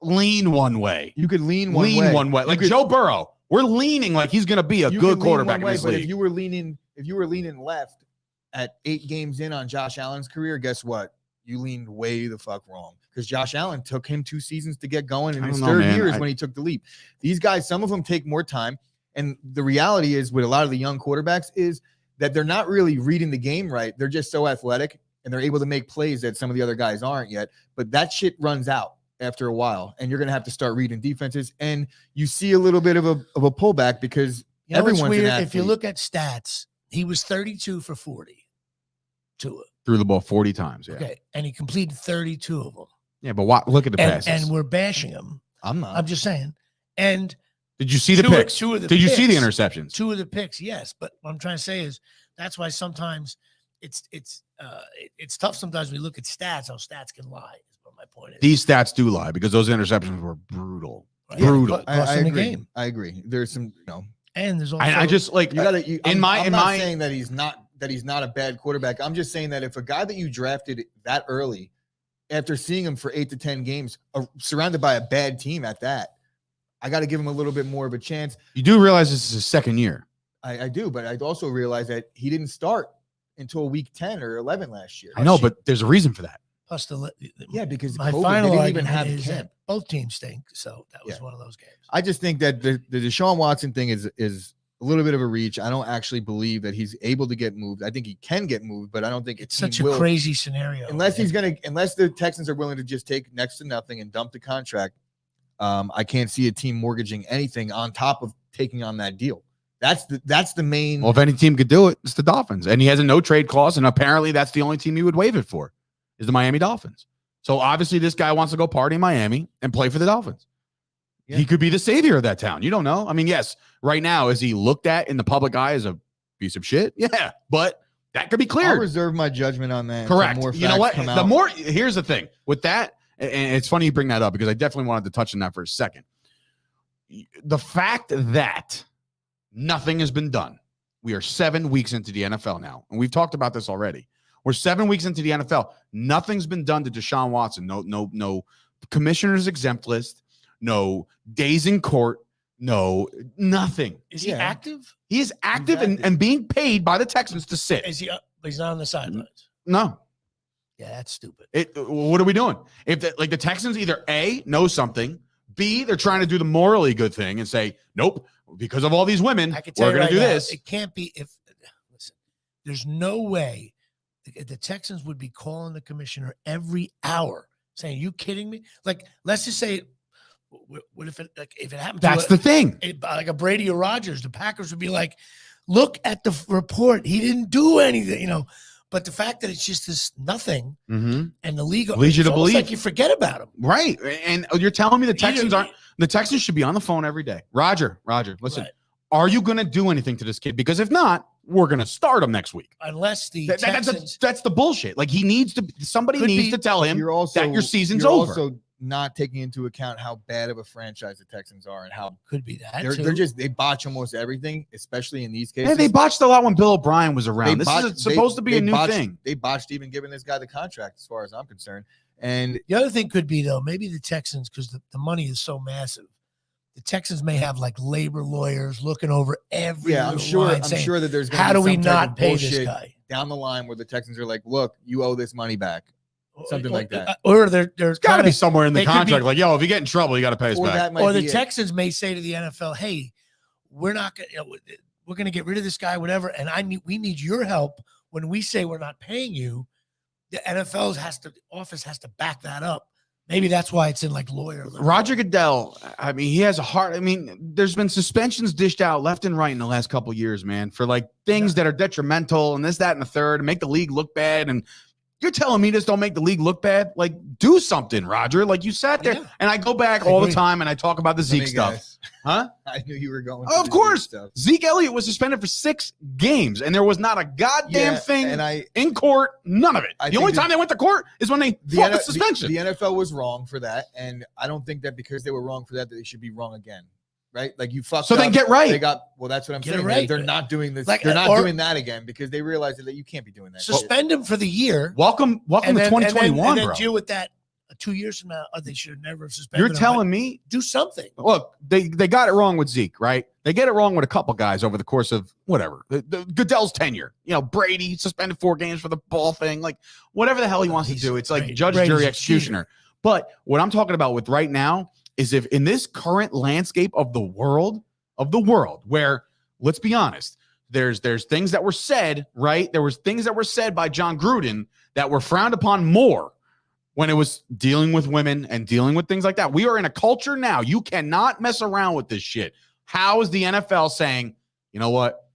Lean one way. You could lean one way. Like Joe Burrow. We're leaning like he's going to be a good quarterback in this league. But if you were leaning left at 8 games in on Josh Allen's career, guess what? You leaned way the fuck wrong, because Josh Allen took him 2 seasons to get going, and his third year is when he took the leap. These guys, some of them take more time, and the reality is with a lot of the young quarterbacks is that they're not really reading the game right. They're just so athletic, and they're able to make plays that some of the other guys aren't yet. But that shit runs out after a while, and you're going to have to start reading defenses, and you see a little bit of a pullback because everyone's weird. An athlete. If you look at stats, he was 32 for 40. Tua. Threw the ball 40 times. Yeah. Okay, and he completed 32 of them. Yeah, but look at the passes. And we're bashing him. I'm not. I'm just saying. And did you see the picks? Did you see the interceptions? 2 of the picks, yes. But what I'm trying to say is that's why sometimes it's tough. Sometimes we look at stats, how stats can lie. Is what my point is. These stats do lie, because those interceptions were brutal. Right? Brutal. I agree. Game. I agree. There's some, and there's also I just like I'm not saying that he's not a bad quarterback. I'm just saying that if a guy that you drafted that early, after seeing him for 8 to 10 games, surrounded by a bad team at that, I got to give him a little bit more of a chance. You do realize this is his second year. I do, but I also realize that he didn't start until week 10 or 11 last year. I know, but there's a reason for that. plus because my COVID, final they didn't argument even have is camp. that both teams stink. So that was one of those games. I just think that the Deshaun Watson thing is a little bit of a reach. I don't actually believe that he's able to get moved. I think he can get moved, but I don't think it's such a crazy scenario. Unless the Texans are willing to just take next to nothing and dump the contract. I can't see a team mortgaging anything on top of taking on that deal. That's the main. Well, if any team could do it, it's the Dolphins, and he has a no trade clause, and apparently that's the only team he would waive it for, is the Miami Dolphins. So obviously this guy wants to go party in Miami and play for the Dolphins. Yeah. He could be the savior of that town. You don't know. I mean, yes, right now, is he looked at in the public eye as a piece of shit? Yeah, but that could be cleared. I'll reserve my judgment on that. Correct. You know what? Here's the thing with that, and it's funny you bring that up because I definitely wanted to touch on that for a second. The fact that nothing has been done. We are 7 weeks into the NFL now, and we've talked about this already. We're 7 weeks into the NFL. Nothing's been done to Deshaun Watson. No commissioner's exempt list. No days in court. No, nothing. Is he active? He is active and being paid by the Texans to sit. Is he? He's not on the sidelines. No. Yeah, that's stupid. What are we doing? If the Texans either A, know something, B, they're trying to do the morally good thing and say, nope, because of all these women, we're going to do this. It can't be. Listen, there's no way the Texans would be calling the commissioner every hour saying, "You kidding me?" Like, let's just say, what if it happened? That's the thing. Like a Brady or Rodgers, the Packers would be like, Look at the report. He didn't do anything, But the fact that it's just this nothing, and the league leads you to believe, like you forget about him, right? And you're telling me the Texans should be on the phone every day. Roger, listen, are you going to do anything to this kid? Because if not, we're going to start him next week. Unless the that's the bullshit. Like somebody needs to tell him that your season's over. Also not taking into account how bad of a franchise the Texans are and how could be that they botch almost everything, especially in these cases. Yeah, they botched a lot when Bill O'Brien was around. This is supposed to be a new thing. They botched even giving this guy the contract, as far as I'm concerned. And the other thing could be, though, maybe the Texans, because the money is so massive, the Texans may have like labor lawyers looking over every I'm sure that there's going how to do be we some type not of pay this bullshit guy down the line where the Texans are like, look, you owe this money back. Something like that. Or there's got to be somewhere in the contract like, yo, if you get in trouble, you got to pay us back. Or the Texans may say to the NFL, hey, we're not going we're going to get rid of this guy, whatever. And we need your help when we say we're not paying you. The NFL office has to back that up. Maybe that's why it's in like lawyer. Roger Goodell, I mean, he has a heart. I mean, there's been suspensions dished out left and right in the last couple of years, man, for like things that are detrimental and this, that, and the third, and make the league look bad. And you're telling me this don't make the league look bad? Like, do something, Roger. Like, you sat there, and I go back all the time, and I talk about the Zeke stuff. Huh? I knew you were going. Of course. Zeke Elliott was suspended for 6 games, and there was not a goddamn thing in court. None of it. The only time they went to court is when they fought the suspension. The NFL was wrong for that, and I don't think that because they were wrong for that they should be wrong again. Right? Like you fucked up. So then get right. That's what I'm saying. Right. They're not doing this. They're not doing that again because they realize that you can't be doing that. Suspend him for the year. Welcome to 2021, and then bro. deal with that 2 years from now. They should have never suspended him. You're telling me? Do something. Look, they got it wrong with Zeke, right? They get it wrong with a couple guys over the course of whatever. The Goodell's tenure. Brady suspended 4 games for the ball thing. Like, whatever the hell he wants to do. It's like judge, jury, executioner. But what I'm talking about with right now is if in this current landscape of the world, where, let's be honest, there's things that were said, right? There was things that were said by John Gruden that were frowned upon more when it was dealing with women and dealing with things like that. We are in a culture now. You cannot mess around with this shit. How is the NFL saying, you know what,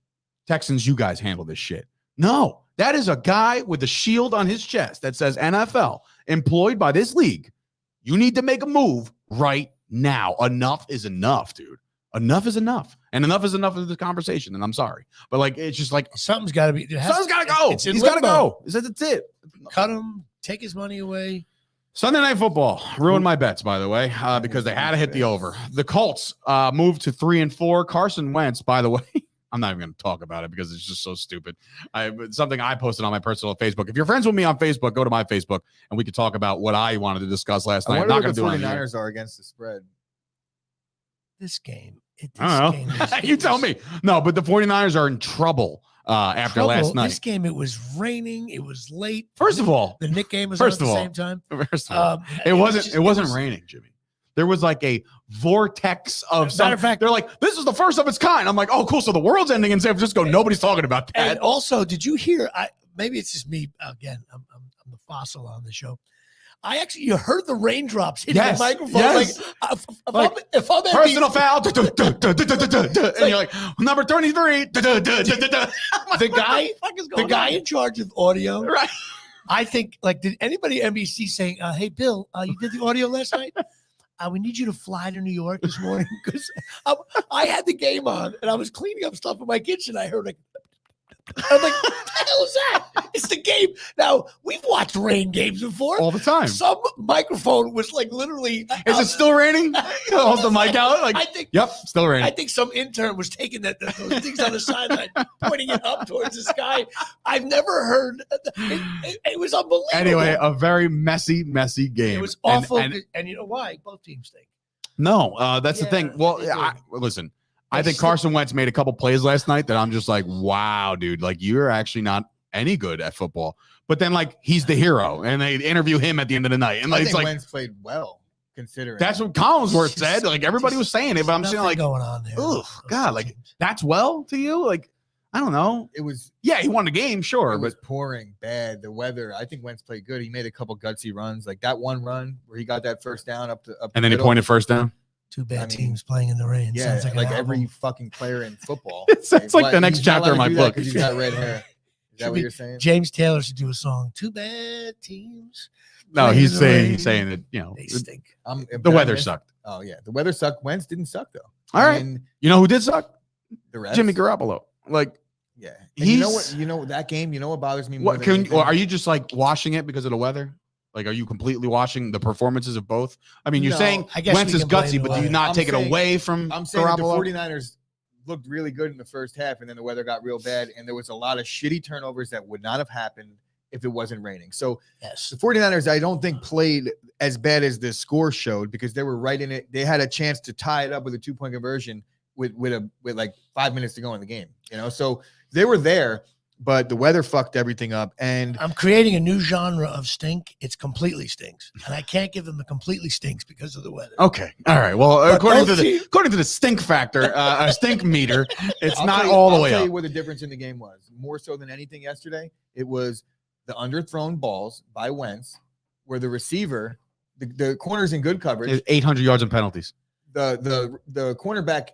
Texans, you guys handle this shit? No, that is a guy with a shield on his chest that says NFL, employed by this league. You need to make a move right now. Enough is enough, dude. Enough is enough. And enough is enough of this conversation. And I'm sorry. But like, it's just like something's got to be. Something's got to go. He's got to go. He says that's it. Cut him. Take his money away. Sunday Night Football ruined my bets, by the way, because they had to hit the over. The Colts moved to 3-4. Carson Wentz, by the way, I'm not even going to talk about it because it's just so stupid. Something I posted on my personal Facebook. If you're friends with me on Facebook, go to my Facebook and we could talk about what I wanted to discuss last night. I'm not going to do it. The 49ers are against the spread. This game. I don't know. You tell me. No, but the 49ers are in trouble after last night. This game, it was raining. It was late. First of all, the Knick game was on at the same time. First of all, it wasn't raining, Jimmy. There was like a vortex of some. Matter of fact, they're like, this is the first of its kind. I'm like, oh, cool. So the world's ending in San Francisco. Nobody's talking about that. And also, did you hear? Maybe it's just me again. I'm the fossil on the show. You heard the raindrops hitting the microphone. Yes. Like, if I'm personal foul, and you're like, number 23. The guy in charge of audio, right? I think, like, did anybody at NBC saying, hey, Bill, you did the audio last night? We need you to fly to New York this morning because I had the game on and I was cleaning up stuff in my kitchen. I heard like, I'm like, what the hell is that? It's the game. Now, we've watched rain games before. All the time. Some microphone was like literally. Is it still raining? Hold the mic out. Like, yep, still raining. I think some intern was taking those things on the sideline, pointing it up towards the sky. I've never heard. It was unbelievable. Anyway, a very messy game. It was awful. And you know why? Both teams think. No, that's the thing. Well, listen. I think Carson Wentz made a couple plays last night that I'm just like, wow, dude, like you're actually not any good at football. But then like he's the hero, and they interview him at the end of the night, and I it's think like Wentz played well considering. That's what Collinsworth said. Like everybody was saying it, but I'm saying like, going on there. Oh God, like that's well to you, like. I don't know. It was he won the game, sure. It was pouring bad. The weather. I think Wentz played good. He made a couple gutsy runs, like that one run where he got that first down up and then he pointed first down. Two bad teams playing in the rain. Yeah, Sounds like every fucking player in football. It's like the next chapter of my book. Because he's got red hair. Is that what you're saying? James Taylor should do a song. Two bad teams. No, he's saying that, They stink. the weather sucked. Oh, yeah. The weather sucked. Wentz didn't suck, though. All right. You know who did suck? The refs. Jimmy Garoppolo. Like, yeah. You know what? You know that game. You know what bothers me more? Or are you just like washing it because of the weather? Like, are you completely washing the performances of both? I mean, you're saying Wentz is gutsy, but do you not take it away from I'm saying the Garoppolo? 49ers looked really good in the first half, and then the weather got real bad, and there was a lot of shitty turnovers that would not have happened if it wasn't raining. So yes, the 49ers, I don't think played as bad as the score showed because they were right in it. They had a chance to tie it up with a 2-point conversion with like 5 minutes to go in the game, so they were there, but the weather fucked everything up. And I'm creating a new genre of stink. It's completely stinks, and I can't give them a completely stinks because of the weather. Okay, all right. Well, according to the stink factor, a stink meter, it's not all the way up. I'll tell you what the difference in the game was. More so than anything yesterday, it was the underthrown balls by Wentz, where the receiver, the corner's in good coverage. 800 yards and penalties. The cornerback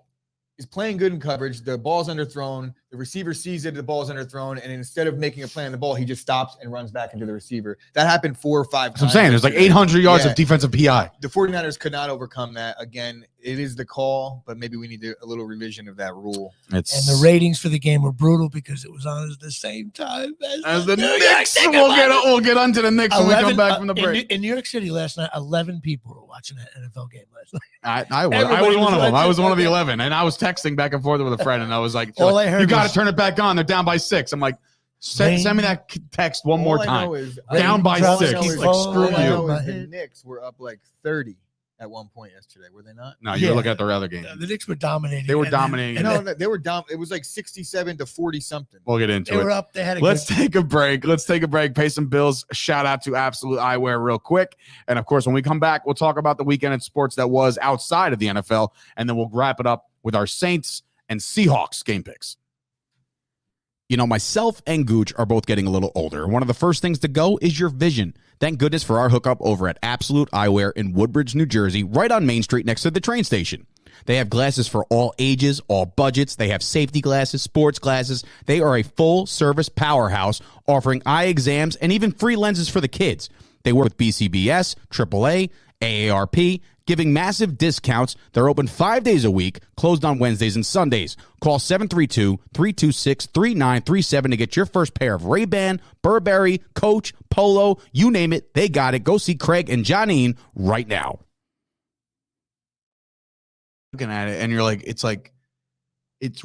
is playing good in coverage. The ball's underthrown. The receiver sees it. The ball's underthrown. And instead of making a play on the ball, he just stops and runs back into the receiver. That happened 4 or 5 times. That's what I'm saying. There's like 800 yards of defensive PI. The 49ers could not overcome that. Again, it is the call, but maybe we need a little revision of that rule. And the ratings for the game were brutal because it was on at the same time as the Knicks. We'll get onto the Knicks when we come back from the break. In New York City last night, 11 people were watching that NFL game last night. I was one of them. I was one of the 11. And I was texting back and forth with a friend, and I was like, you got to turn it back on. They're down by 6. I'm like, send me that text one more time. Down by 6. Like, screw you. The Knicks were up like 30 at one point yesterday, were they not? No, you were looking at the other game. The Knicks were dominating. They were dominating. They were down. It was like 67 to 40 something. We'll get into it. They were up. They had Let's take a break. Pay some bills. Shout out to Absolute Eyewear real quick. And of course, when we come back, we'll talk about the weekend in sports that was outside of the NFL. And then we'll wrap it up with our Saints and Seahawks game picks. You know, myself and Gooch are both getting a little older. One of the first things to go is your vision. Thank goodness for our hookup over at Absolute Eyewear in Woodbridge, New Jersey, right on Main Street next to the train station. They have glasses for all ages, all budgets. They have safety glasses, sports glasses. They are a full-service powerhouse offering eye exams and even free lenses for the kids. They work with BCBS, AAA, AARP, giving massive discounts. They're open 5 days a week, closed on Wednesdays and Sundays. Call 732-326-3937 to get your first pair of Ray-Ban, Burberry, Coach, Polo, you name it, they got it. Go see Craig and Johnine right now. Looking at it, and you're like, it's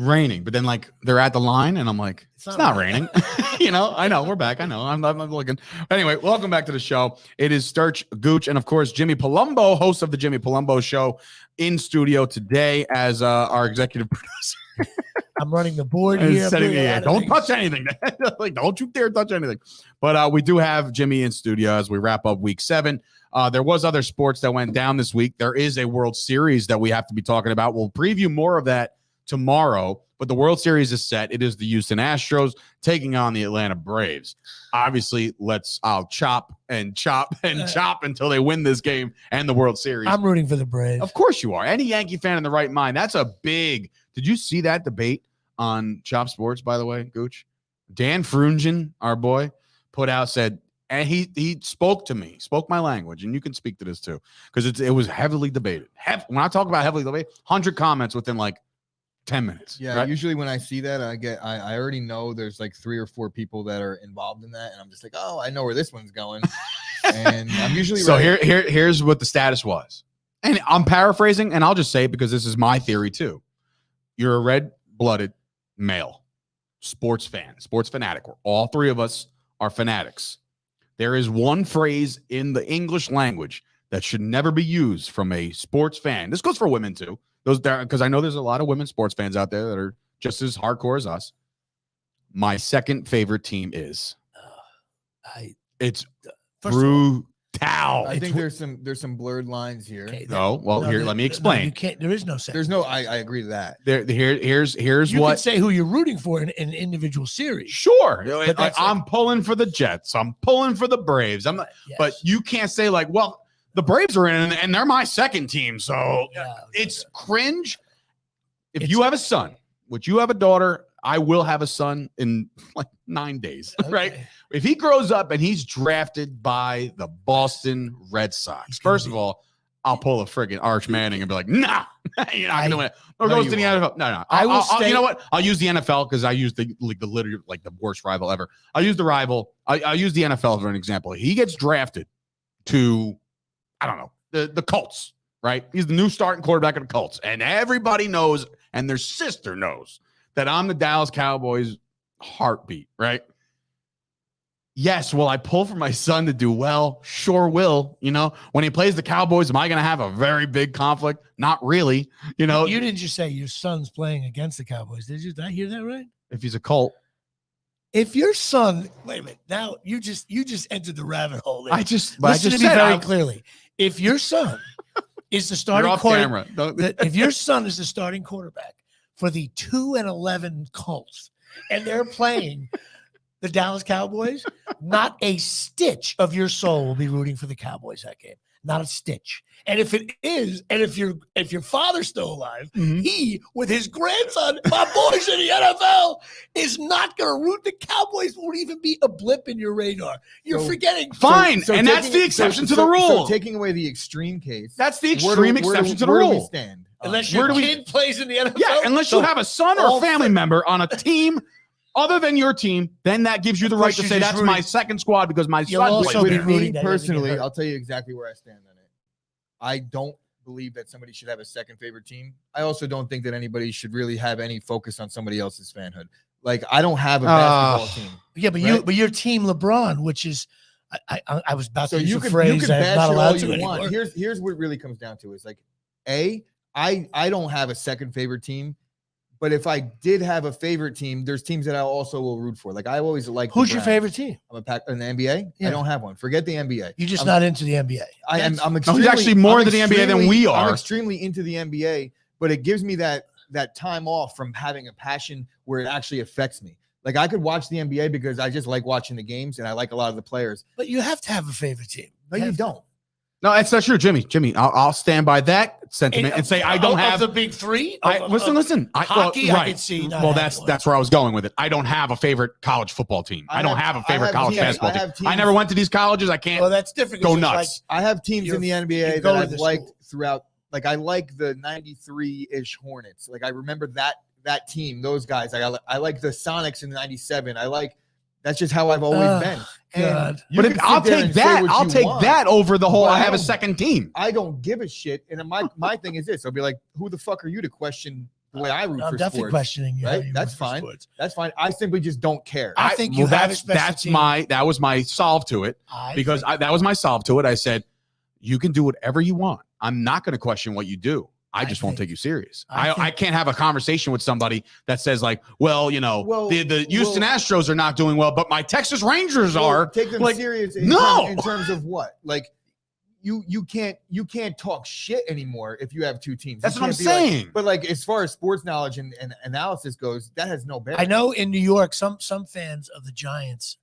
raining, but then like they're at the line, and I'm like, it's not raining. I know we're back. I know I'm looking. Anyway, welcome back to the show. It is Sturch, Gooch, and of course Jimmy Palumbo, host of the Jimmy Palumbo Show, in studio today as our executive producer. I'm running the board here. Don't touch anything. Like, don't you dare touch anything. But we do have Jimmy in studio as we wrap up week 7. There was other sports that went down this week. There is a World Series that we have to be talking about. We'll preview more of that tomorrow, but the World Series is set. It is the Houston Astros taking on the Atlanta Braves. Obviously, I'll chop until they win this game and the World Series. I'm rooting for the Braves. Of course you are. Any Yankee fan in the right mind. That's a big. Did you see that debate on Chop Sports, by the way, Gooch? Dan Frungen, our boy, said, and he spoke my language, and you can speak to this too, because it was heavily debated. When I talk about heavily debated, 100 comments within like 10 minutes. Yeah, right? Usually when I see that, I already know there's like 3 or 4 people that are involved in that, and I'm just like, oh, I know where this one's going. And I'm usually so right. Here's what the status was, and I'm paraphrasing, and I'll just say it because this is my theory too. You're a red-blooded male, sports fan, sports fanatic. All 3 of us are fanatics. There is one phrase in the English language that should never be used from a sports fan. This goes for women too. Because I know there's a lot of women sports fans out there that are just as hardcore as us. My second favorite team is. It's brutal. I think there's some blurred lines here. Okay, here, let me explain. You can't. There is no second. There's no. I agree to that. Here's you what. can say who you're rooting for in an individual series. Sure, I'm pulling for the Jets. I'm pulling for the Braves. Yes. But you can't say like, well, the Braves are in, and they're my second team. So it's cringe. If you have a son, which you have a daughter, I will have a son in like 9 days, right? If he grows up and he's drafted by the Boston Red Sox, first of all, I'll pull a friggin' Arch Manning and be like, nah, you're not going to win it. Or goes to the NFL. No. You know what? I'll use the NFL because I use the literally like the worst rival ever. I'll use the rival. I'll use the NFL for an example. He gets drafted to, I don't know, the Colts, right? He's the new starting quarterback of the Colts. And everybody knows, and their sister knows, that I'm the Dallas Cowboys heartbeat, right? Yes, will I pull for my son to do well? Sure will. You know, when he plays the Cowboys, am I going to have a very big conflict? Not really. You know, you didn't just say your son's playing against the Cowboys. Did I hear that right? If he's a Colt. If your son, wait a minute, now you just entered the rabbit hole. There. I just be very clearly. If your son is the starting quarterback, if your son is the starting quarterback for the 2-11 Colts, and they're playing the Dallas Cowboys, not a stitch of your soul will be rooting for the Cowboys that game. Not a stitch. And if it is, and if your father's still alive, he, with his grandson, my boys in the NFL, is not going to root. The Cowboys won't even be a blip in your radar. You're forgetting. Fine. And that's the exception to the rule. So taking away the extreme case. That's the extreme exception to the rule. Where do we stand? Unless your kid plays in the NFL. Yeah, unless you have a son or a family member on a team other than your team, then that gives you the right to say that's my second squad because my son plays there. Me personally, I'll tell you exactly where I stand on it. I don't believe that somebody should have a second favorite team. I also don't think that anybody should really have any focus on somebody else's fanhood. Like, I don't have a basketball team. Yeah, but your team LeBron, which is I was about to use a phrase I'm not allowed to anymore. Here's what it really comes down to is like, I don't have a second favorite team. But if I did have a favorite team, there's teams that I also will root for. Like I always like. Who's your favorite team? I'm a pack in the NBA. Yeah. I don't have one. Forget the NBA. You're just not into the NBA. I'm extremely, he's actually more into the NBA than we are. I'm extremely into the NBA, but it gives me that time off from having a passion where it actually affects me. Like I could watch the NBA because I just like watching the games and I like a lot of the players. But you have to have a favorite team. No, you don't. No, that's not true, Jimmy. I'll stand by that sentiment and say I don't have the big three. Listen. Hockey, I can see. Well, that's where I was going with it. I don't have a favorite college football team. I don't have a favorite college basketball team. I never went to these colleges. I can't. Well, that's different. Go nuts. I have teams in the NBA that I've liked throughout. Like I like the '93-ish Hornets. Like I remember that team, those guys. I like the Sonics in '97. That's just how I've always been. But I'll take that over the whole I have a second team. I don't give a shit. And my thing is this. I'll be like, who the fuck are you to question the way I root for sports? I'm definitely questioning you. Right? That's fine. That's fine. I simply just don't care. I think you have a special team. That was my solve to it. That was my solve to it. I said, you can do whatever you want. I'm not going to question what you do. I just won't take you serious. I can't have a conversation with somebody that says like, the Houston Astros are not doing well, but my Texas Rangers are. Take them serious in terms of what? Like you can't talk shit anymore if you have two teams. That's what I'm saying. But like as far as sports knowledge and analysis goes, that has no bearing. I know in New York, some fans of the Giants,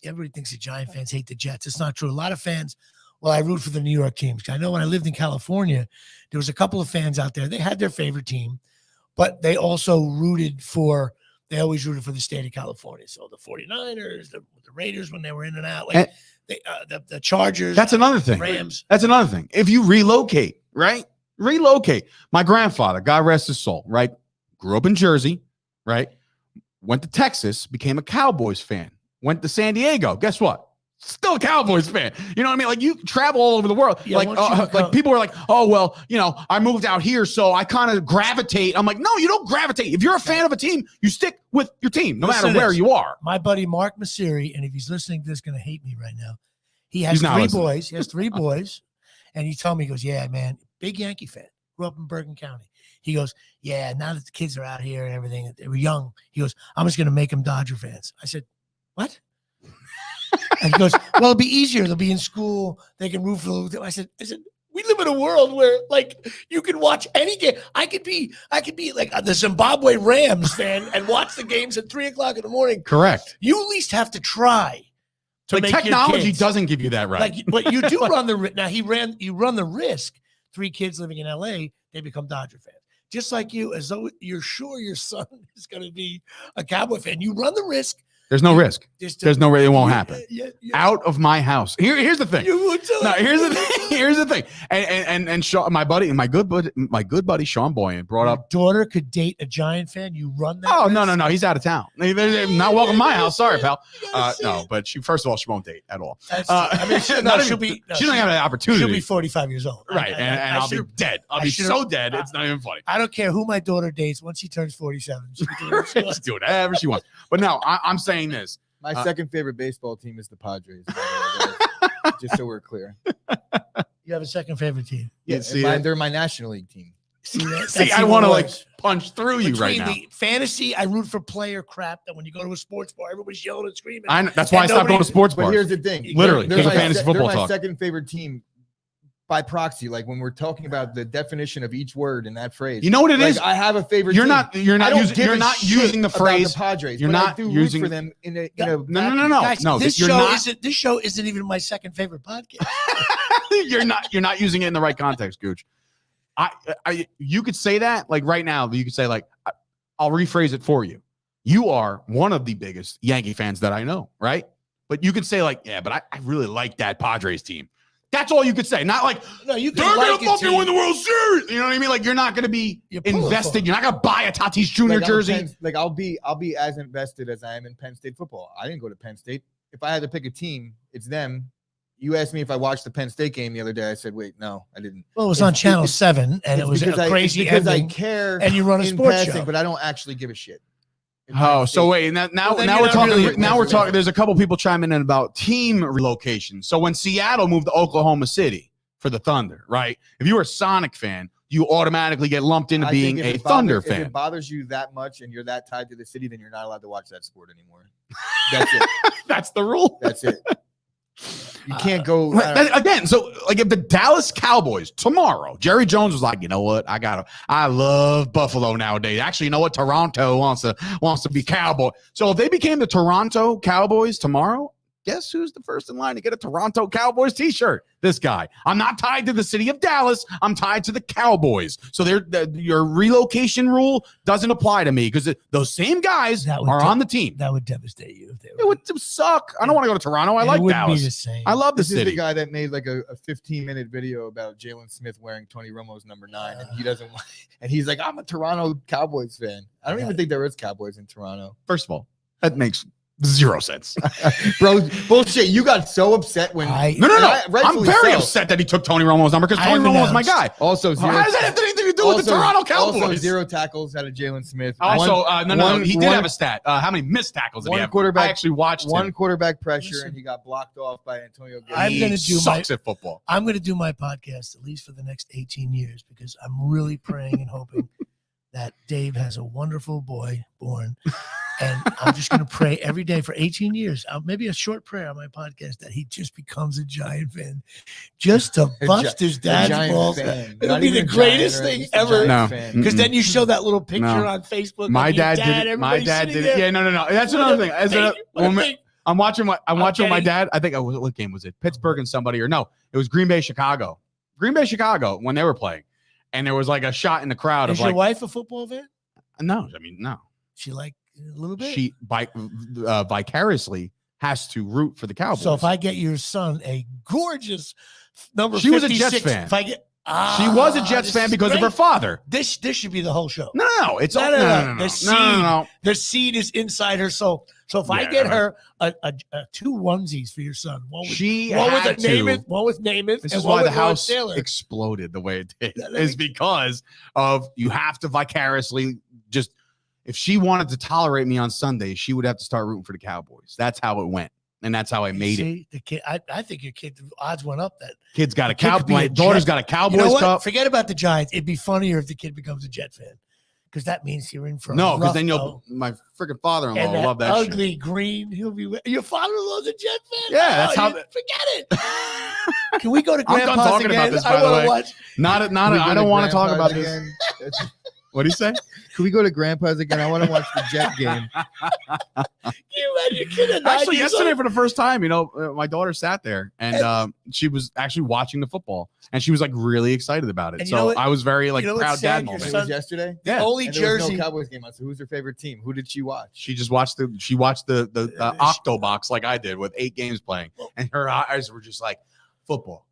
everybody thinks the Giant fans hate the Jets. It's not true. A lot of fans. Well, I root for the New York teams. I know when I lived in California, there was a couple of fans out there. They had their favorite team, but they also they always rooted for the state of California. So the 49ers, the Raiders when they were in and out, like the Chargers. That's another thing. Rams. That's another thing. If you relocate, right? Relocate. My grandfather, God rest his soul, right? Grew up in Jersey, right? Went to Texas, became a Cowboys fan. Went to San Diego. Guess what? Still a Cowboys fan. You know what I mean? Like you travel all over the world. Yeah, like people are like, oh, well, I moved out here, so I kind of gravitate. I'm like, no, you don't gravitate. If you're a fan of a team, you stick with your team, no matter where you are. My buddy Mark Masiri, and if he's listening to this, going to hate me right now. He has three boys. He has three boys. And he told me, he goes, yeah, man, big Yankee fan. Grew up in Bergen County. He goes, yeah, now that the kids are out here and everything, they were young. He goes, I'm just going to make them Dodger fans. I said, what? And he goes, well, it'll be easier. They'll be in school. They can root for the. I said, we live in a world where like you can watch any game. I could be like the Zimbabwe Rams fan and watch the games at 3:00 in the morning. Correct. You at least have to try to Like make your technology kids. doesn't give you that right. Like, but you do run the now. You run the risk. 3 kids living in LA, they become Dodger fans. Just like you, as though you're sure your son is going to be a Cowboy fan. You run the risk. There's no risk. There's no risk. It won't happen. Out of my house. Here's the thing. No, here's the thing. Here's the thing. And Sean, my good buddy Sean Boyan brought Your up. daughter could date a Giant fan. You run that. Oh risk? no. He's out of town. They're not welcome to my house. Sorry, pal. No, but first of all, she won't date at all. I mean, she don't have an opportunity. She'll be 45 years old. Right, and I'll be dead. I'll be so dead. It's not even funny. I don't care who my daughter dates. Once she turns 47, she can do She's doing whatever she wants. But no, I'm saying this. My second favorite baseball team is the Padres. Just so we're clear. You have a second favorite team. Yeah, they're my National League team. See, I want to punch through you right now. The fantasy, I root for player crap that when you go to a sports bar, everybody's yelling and screaming. That's why I stopped going to sports bars. But here's the thing. Literally, they're my fantasy football they're my talk. second favorite team by proxy. Like when we're talking about the definition of each word in that phrase. You know what it is? I have a favorite You're team. not using the phrase the Padres. You're not using for them in a No. Guys, No, this show isn't even my second favorite podcast. You're not using it in the right context, Gooch. You could say that like right now. You could say like, I'll rephrase it for you. You are one of the biggest Yankee fans that I know, right? But you could say like, yeah, but I really like that Padres team. That's all you could say. Not like, no, you they're going to fucking win the World Series. You know what I mean? Like, you're not going to be invested. You're not going to buy a Tatis Jr. jersey. I'll be as invested as I am in Penn State football. I didn't go to Penn State. If I had to pick a team, it's them. You asked me if I watched the Penn State game the other day. I said, wait, no, I didn't. Well, it was on Channel 7, and it was a crazy because ending. I care and you run a sports show. But I don't actually give a shit. Oh, so wait, now we're talking. Now we're talking. There's a couple people chiming in about team relocation. So when Seattle moved to Oklahoma City for the Thunder, right? If you were a Sonic fan, you automatically get lumped into being a Thunder fan. If it bothers you that much and you're that tied to the city, then you're not allowed to watch that sport anymore. That's it. That's the rule. That's it. You can't go again. So, like, if the Dallas Cowboys tomorrow, Jerry Jones was like, you know what, I love Buffalo nowadays. Actually, you know what, Toronto wants to be Cowboy. So if they became the Toronto Cowboys tomorrow, guess who's the first in line to get a Toronto Cowboys t-shirt? This guy. I'm not tied to the city of Dallas. I'm tied to the Cowboys. So your relocation rule doesn't apply to me because those same guys are on the team. That would devastate you. If they were. It would suck. I don't want to go to Toronto. I like Dallas. Be the same. I love the city. This is the guy that made like a 15-minute video about Jalen Smith wearing Tony Romo's number 9, and he doesn't want, and he's like, I'm a Toronto Cowboys fan. I don't even think there is Cowboys in Toronto. First of all, that makes zero sense. Bro, bullshit. You got so upset when No. I'm very upset that he took Tony Romo's number because Tony Romo was my guy. Also, how does that have anything to do with the Toronto Cowboys? Also, 0 tackles out of Jalen Smith. Also, he did have a stat. How many missed tackles did he have? Quarterback, I actually watched one quarterback pressure, and he got blocked off by Antonio Gibson. I'm going to do sucks at football. I'm going to do my podcast at least for the next 18 years because I'm really praying and hoping that Dave has a wonderful boy born. And I'm just going to pray every day for 18 years, maybe a short prayer on my podcast, that he just becomes a Giant fan, just to bust his dad's balls. It'll be the greatest thing ever. No, because then you show that little picture on Facebook. My dad did it. My dad did it. Yeah, no. That's another thing. I'm watching my dad. I think what game was it? Pittsburgh and somebody, or no, it was Green Bay, Chicago. Green Bay, Chicago when they were playing, and there was like a shot in the crowd. Is your wife a football fan? No, I mean no. She like. A little bit. She vicariously has to root for the Cowboys. So if I get your son a gorgeous number, she 56, was a Jets fan. If I get, she was a Jets fan because of her father. This should be the whole show. No, it's no. The seed is inside her soul. So if I get her a 2 onesies for your son, one with Namath, this is why the house exploded the way it did. Is because of you have to vicariously just. If she wanted to tolerate me on Sunday, she would have to start rooting for the Cowboys. That's how it went, and that's how I made it. The kid, I think your kid, the odds went up that kid's got a Cowboy. My daughter's got a Cowboys cup. Forget about the Giants. It'd be funnier if the kid becomes a Jet fan, because that means you're in for because then my freaking father-in-law will love that ugly shit. Green. He'll be your father-in-law's a Jet fan. Yeah, that's how. Forget it. Can we go to Grandpa's I'm done talking again? about this. By the way, not. I don't want to talk about this. What do you say? Can we go to Grandpa's again? I want to watch the Jet game. Actually, yesterday for the first time, my daughter sat there and she was actually watching the football and she was like really excited about it. So I was very like proud dad moment. It was yesterday. Yeah. Only and there was jersey. no Cowboys game on. So who's her favorite team? Who did she watch? She just watched the Octo box like I did with 8 games playing, and her eyes were just like football.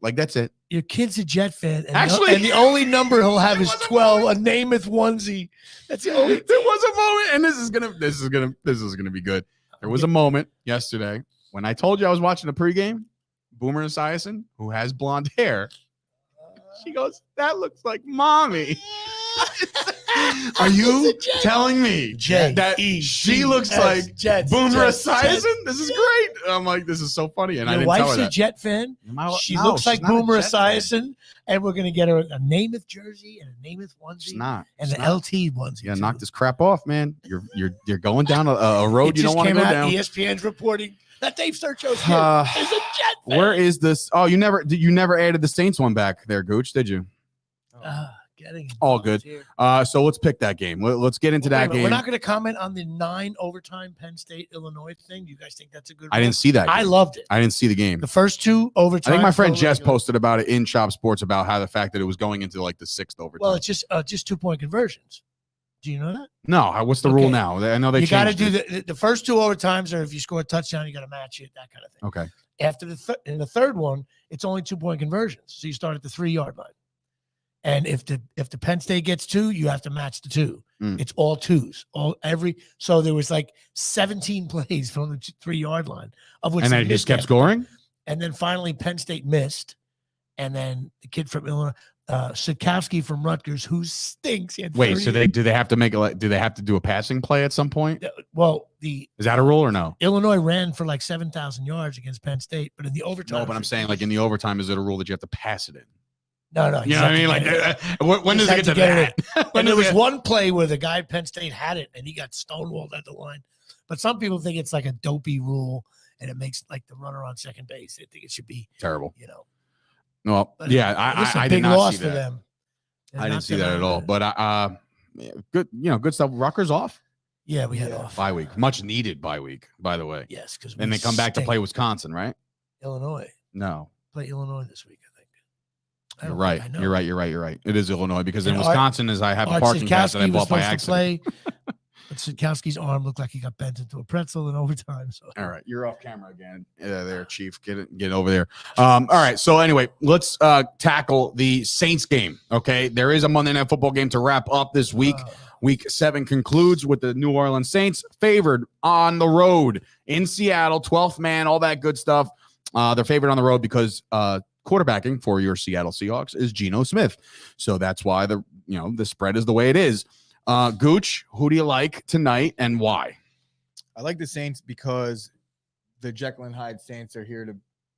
Like that's it. Your kid's a Jet fan, and Actually, the only number he'll have is 12, a Namath onesie. That's the only. There was a moment, and this is gonna be good. There was a moment yesterday when I told you I was watching the pregame. Boomer Esiason, who has blonde hair, she goes, "That looks like mommy." Are you telling me that she looks like Boomer Esiason? This is great. I'm like, this is so funny. And I didn't tell her wife's that. a Jet fan. She looks like Boomer Esiason, and we're gonna get her a Namath jersey and a Namath onesie, and an LT onesie. Yeah, knock this crap off, man. You're going down a road you don't want to go down. ESPN's reporting that Dave Sercho's is a Jet fan. Where is this? Oh, you never added the Saints one back there, Gooch, did you? All good. So let's pick that game. Let's get into that game. We're not going to comment on the 9 overtime Penn State Illinois thing. Do you guys think that's a good one? I didn't see that game. I loved it. I didn't see the game. The first 2 overtime. I think my friend Jess posted about it in Shop Sports about how the fact that it was going into like the 6th overtime. Well, it's just 2-point conversions. Do you know that? No. What's the rule now? I know they changed. You got to do the first 2 overtimes, or if you score a touchdown, you got to match it. That kind of thing. Okay. After in the third one, it's only 2-point conversions. So you start at the 3-yard line. And if the Penn State gets 2, you have to match the 2. It's all 2s. So there was like 17 plays from the 3-yard line, of which and they just kept scoring. And then finally Penn State missed, and then the kid from Illinois, Sikowski from Rutgers, who stinks. Wait, so do they have to make it? Do they have to do a passing play at some point? Well, is that a rule or no? Illinois ran for like 7,000 yards against Penn State, but in the overtime. No, but I'm saying like in the overtime, is it a rule that you have to pass it in? No. You know what I mean? Like, when does it get to that? And there was one play where the guy at Penn State had it, and he got stonewalled at the line. But some people think it's like a dopey rule, and it makes like the runner on second base. They think it should be terrible. Well, yeah, I did not see that. For them. I didn't see that at all. But good, good stuff. Rutgers off. Yeah, we had off bye week, much needed bye week, by the way. Yes, because and they come back to play Wisconsin, right? Illinois. No, play Illinois this week. You're right. You're right. It is Illinois because in Wisconsin, I have a parking pass that I bought by accident. But Sikowski's arm looked like he got bent into a pretzel in overtime. So all right, you're off camera again. There, Chief. Get over there. All right. So anyway, let's tackle the Saints game. Okay, there is a Monday Night Football game to wrap up this week. Week 7 concludes with the New Orleans Saints favored on the road in Seattle, 12th man, all that good stuff. They're favored on the road because quarterbacking for your Seattle Seahawks is Geno Smith. So that's why the spread is the way it is. Gooch, who do you like tonight and why? I like the Saints because the Jekyll and Hyde Saints are here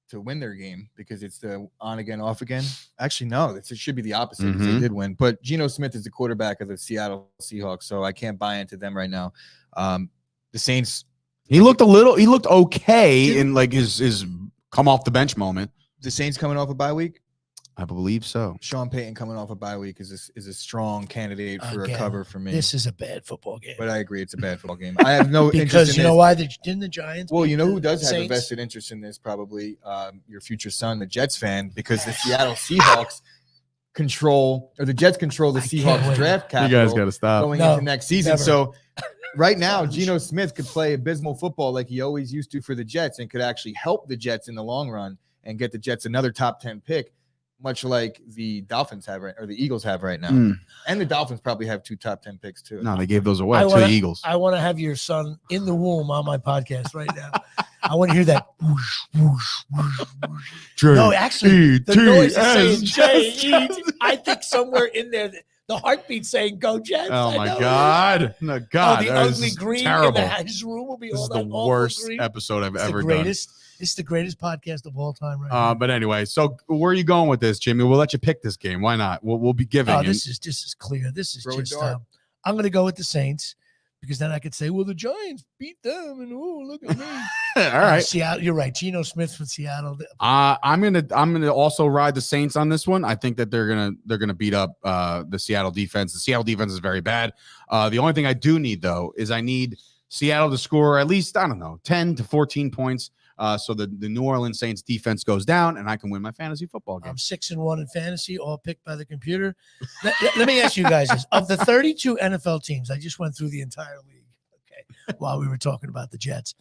to win their game because it's the on again, off again. Actually, no, it should be the opposite because they did win. But Geno Smith is the quarterback of the Seattle Seahawks, so I can't buy into them right now. The Saints. He looked okay in like his come off the bench moment. The Saints coming off a bye week? I believe so. Sean Payton coming off a bye week is a strong candidate for a cover for me. This is a bad football game. But I agree, it's a bad football game. I have no interest because in you know why? Didn't the Giants? Well, you know who does have a vested interest in this? Probably your future son, the Jets fan, because the Seattle Seahawks the Jets control the Seahawks draft capital. You guys got to stop going into next season. Never. So right now, Geno Smith could play abysmal football like he always used to for the Jets and could actually help the Jets in the long run and get the Jets another top 10 pick, much like the Dolphins have or the Eagles have right now. And the Dolphins probably have 2 top 10 picks too. No, they gave those away to the Eagles. I want to have your son in the womb on my podcast right now. I want to hear that. Whoosh, whoosh, whoosh, whoosh. No, actually, the noise is saying J-E-T. I think somewhere in there, the heartbeat saying "Go Jets." Oh my God! No God, the ugly green terrible. in his room will be this all is that the worst green. episode I've ever done. It's the greatest podcast of all time, right now. But anyway, so where are you going with this, Jimmy? We'll let you pick this game. Why not? We'll be giving. This is clear. This is just. I'm going to go with the Saints because then I could say, well, the Giants beat them, and oh, look at me. All right. Seattle, you're right. Geno Smith from Seattle. I'm gonna also ride the Saints on this one. I think that they're gonna beat up the Seattle defense. The Seattle defense is very bad. The only thing I do need though is I need Seattle to score at least, I don't know, 10 to 14 points. So the New Orleans Saints defense goes down and I can win my fantasy football game. I'm 6-1 in fantasy, all picked by the computer. Let me ask you guys this. Of the 32 NFL teams, I just went through the entire league, okay, while we were talking about the Jets.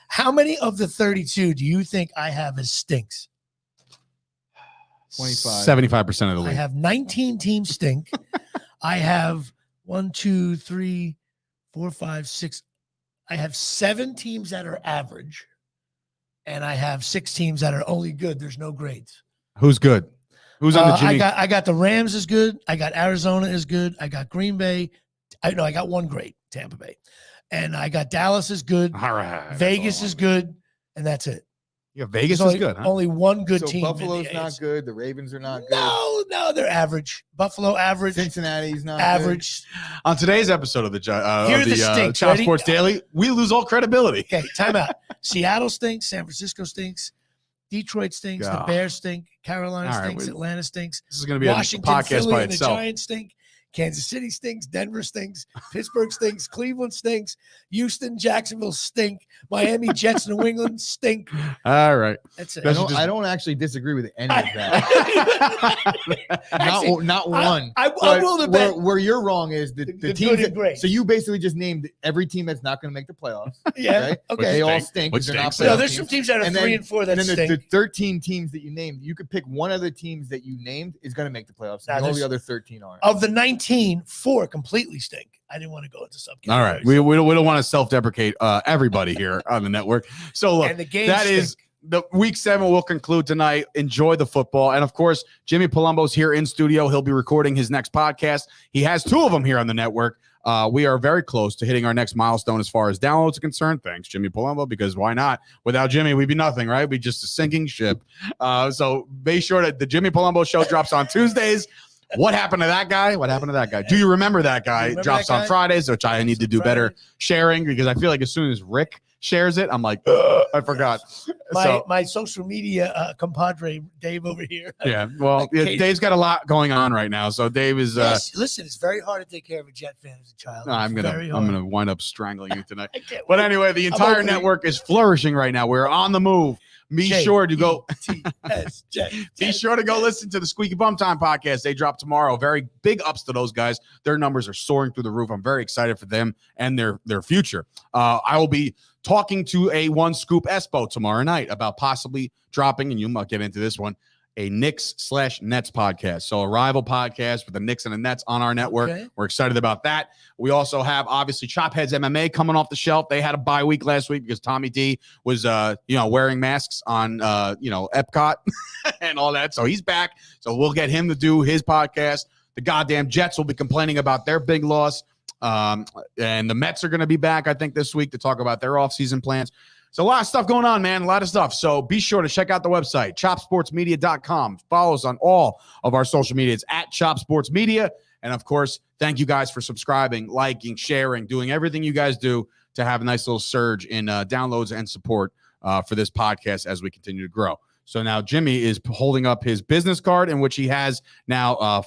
How many of the 32 do you think I have as stinks? 75% of the league. I have 19 teams stink. I have 1, 2, 3, 4, 5, 6. I have 7 teams that are average. And I have 6 teams that are only good. There's no grades. Who's good? Who's on the Jimmy? I got the Rams is good. I got Arizona is good. I got Green Bay. I got one great, Tampa Bay. And I got Dallas is good. All right. Vegas is good. And that's it. Yeah, Vegas There's is good. Huh? Only one good team. Buffalo's not good. The Ravens are not good. No, they're average. Buffalo average. Cincinnati's not average. Good. On today's episode of the stinks, Chop ready? Sports Daily, we lose all credibility. Okay, time out. Seattle stinks. San Francisco stinks. Detroit stinks. The Bears stink. Carolina stinks. Atlanta stinks. This is going to be Washington, a podcast Philly, by and itself. The Giants stink. Kansas City stinks. Denver stinks. Pittsburgh stinks. Cleveland stinks. Houston, Jacksonville stink. Miami, Jets, New England stink. All right. That's it. I don't actually disagree with any of that. not one. I will debate. Where you're wrong is the teams. good and great. So you basically just named every team that's not going to make the playoffs. Yeah. Okay. They all stink. Which They're not stinks. playoff No, there's teams. some teams that are 3 and 4 that and then stink. the 13 teams that you named, you could pick one of the teams that you named is going to make the playoffs. Now, And all the other 13 aren't. Of the 19, 4 completely stink. I didn't want to go into subcategories. All right. We don't want to self-deprecate everybody here on the network. So look, And the games that stink. is the week 7 will conclude tonight. Enjoy the football. And of course, Jimmy Palumbo's here in studio. He'll be recording his next podcast. He has 2 of them here on the network. We are very close to hitting our next milestone as far as downloads are concerned. Thanks, Jimmy Palumbo, because why not? Without Jimmy, we'd be nothing, right? We'd just a sinking ship. So be sure that the Jimmy Palumbo show drops on Tuesdays. What happened to that guy? What happened to that guy? Do you remember that guy? Drops on Fridays, which I need to do better sharing, because I feel like as soon as Rick shares it, I'm like, I forgot. My social media compadre, Dave over here. Yeah, well, Dave's got a lot going on right now. So Dave is. Yes, listen, it's very hard to take care of a Jet fan as a child. No, I'm gonna wind up strangling you tonight. But anyway, the entire network is flourishing right now. We're on the move. Be sure to go listen to the Squeaky Bum Time podcast. They drop tomorrow. Very big ups to those guys. Their numbers are soaring through the roof. I'm very excited for them and their future. I will be talking to a One Scoop Espo tomorrow night about possibly dropping, and you might get into this one, a Knicks/Nets podcast. So a rival podcast with the Knicks and the Nets on our network. Okay. We're excited about that. We also have obviously Chopheads MMA coming off the shelf. They had a bye week last week because Tommy D was wearing masks on Epcot and all that. So he's back. So we'll get him to do his podcast. The goddamn Jets will be complaining about their big loss. And the Mets are going to be back, I think, this week to talk about their offseason plans. So a lot of stuff going on, man. A lot of stuff. So be sure to check out the website, chopsportsmedia.com. Follow us on all of our social media. It's at chopsportsmedia. And, of course, thank you guys for subscribing, liking, sharing, doing everything you guys do to have a nice little surge in downloads and support for this podcast as we continue to grow. So now Jimmy is holding up his business card in which he has now.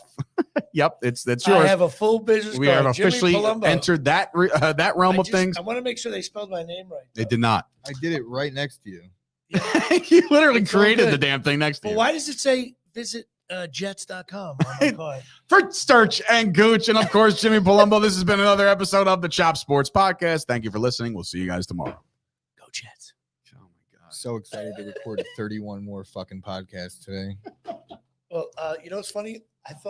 Yep, that's yours. I have a full business card. We have officially entered that realm of things. I want to make sure they spelled my name right. They did not. I did it right next to you. Yeah. You literally created the damn thing next to you. Well, why does it say visit jets.com on my card? For Sturch and Gooch, and of course, Jimmy Palumbo, this has been another episode of the Chop Sports Podcast. Thank you for listening. We'll see you guys tomorrow. Go Jets. Oh my God. So excited to record 31 more fucking podcasts today. Well, you know what's funny? I thought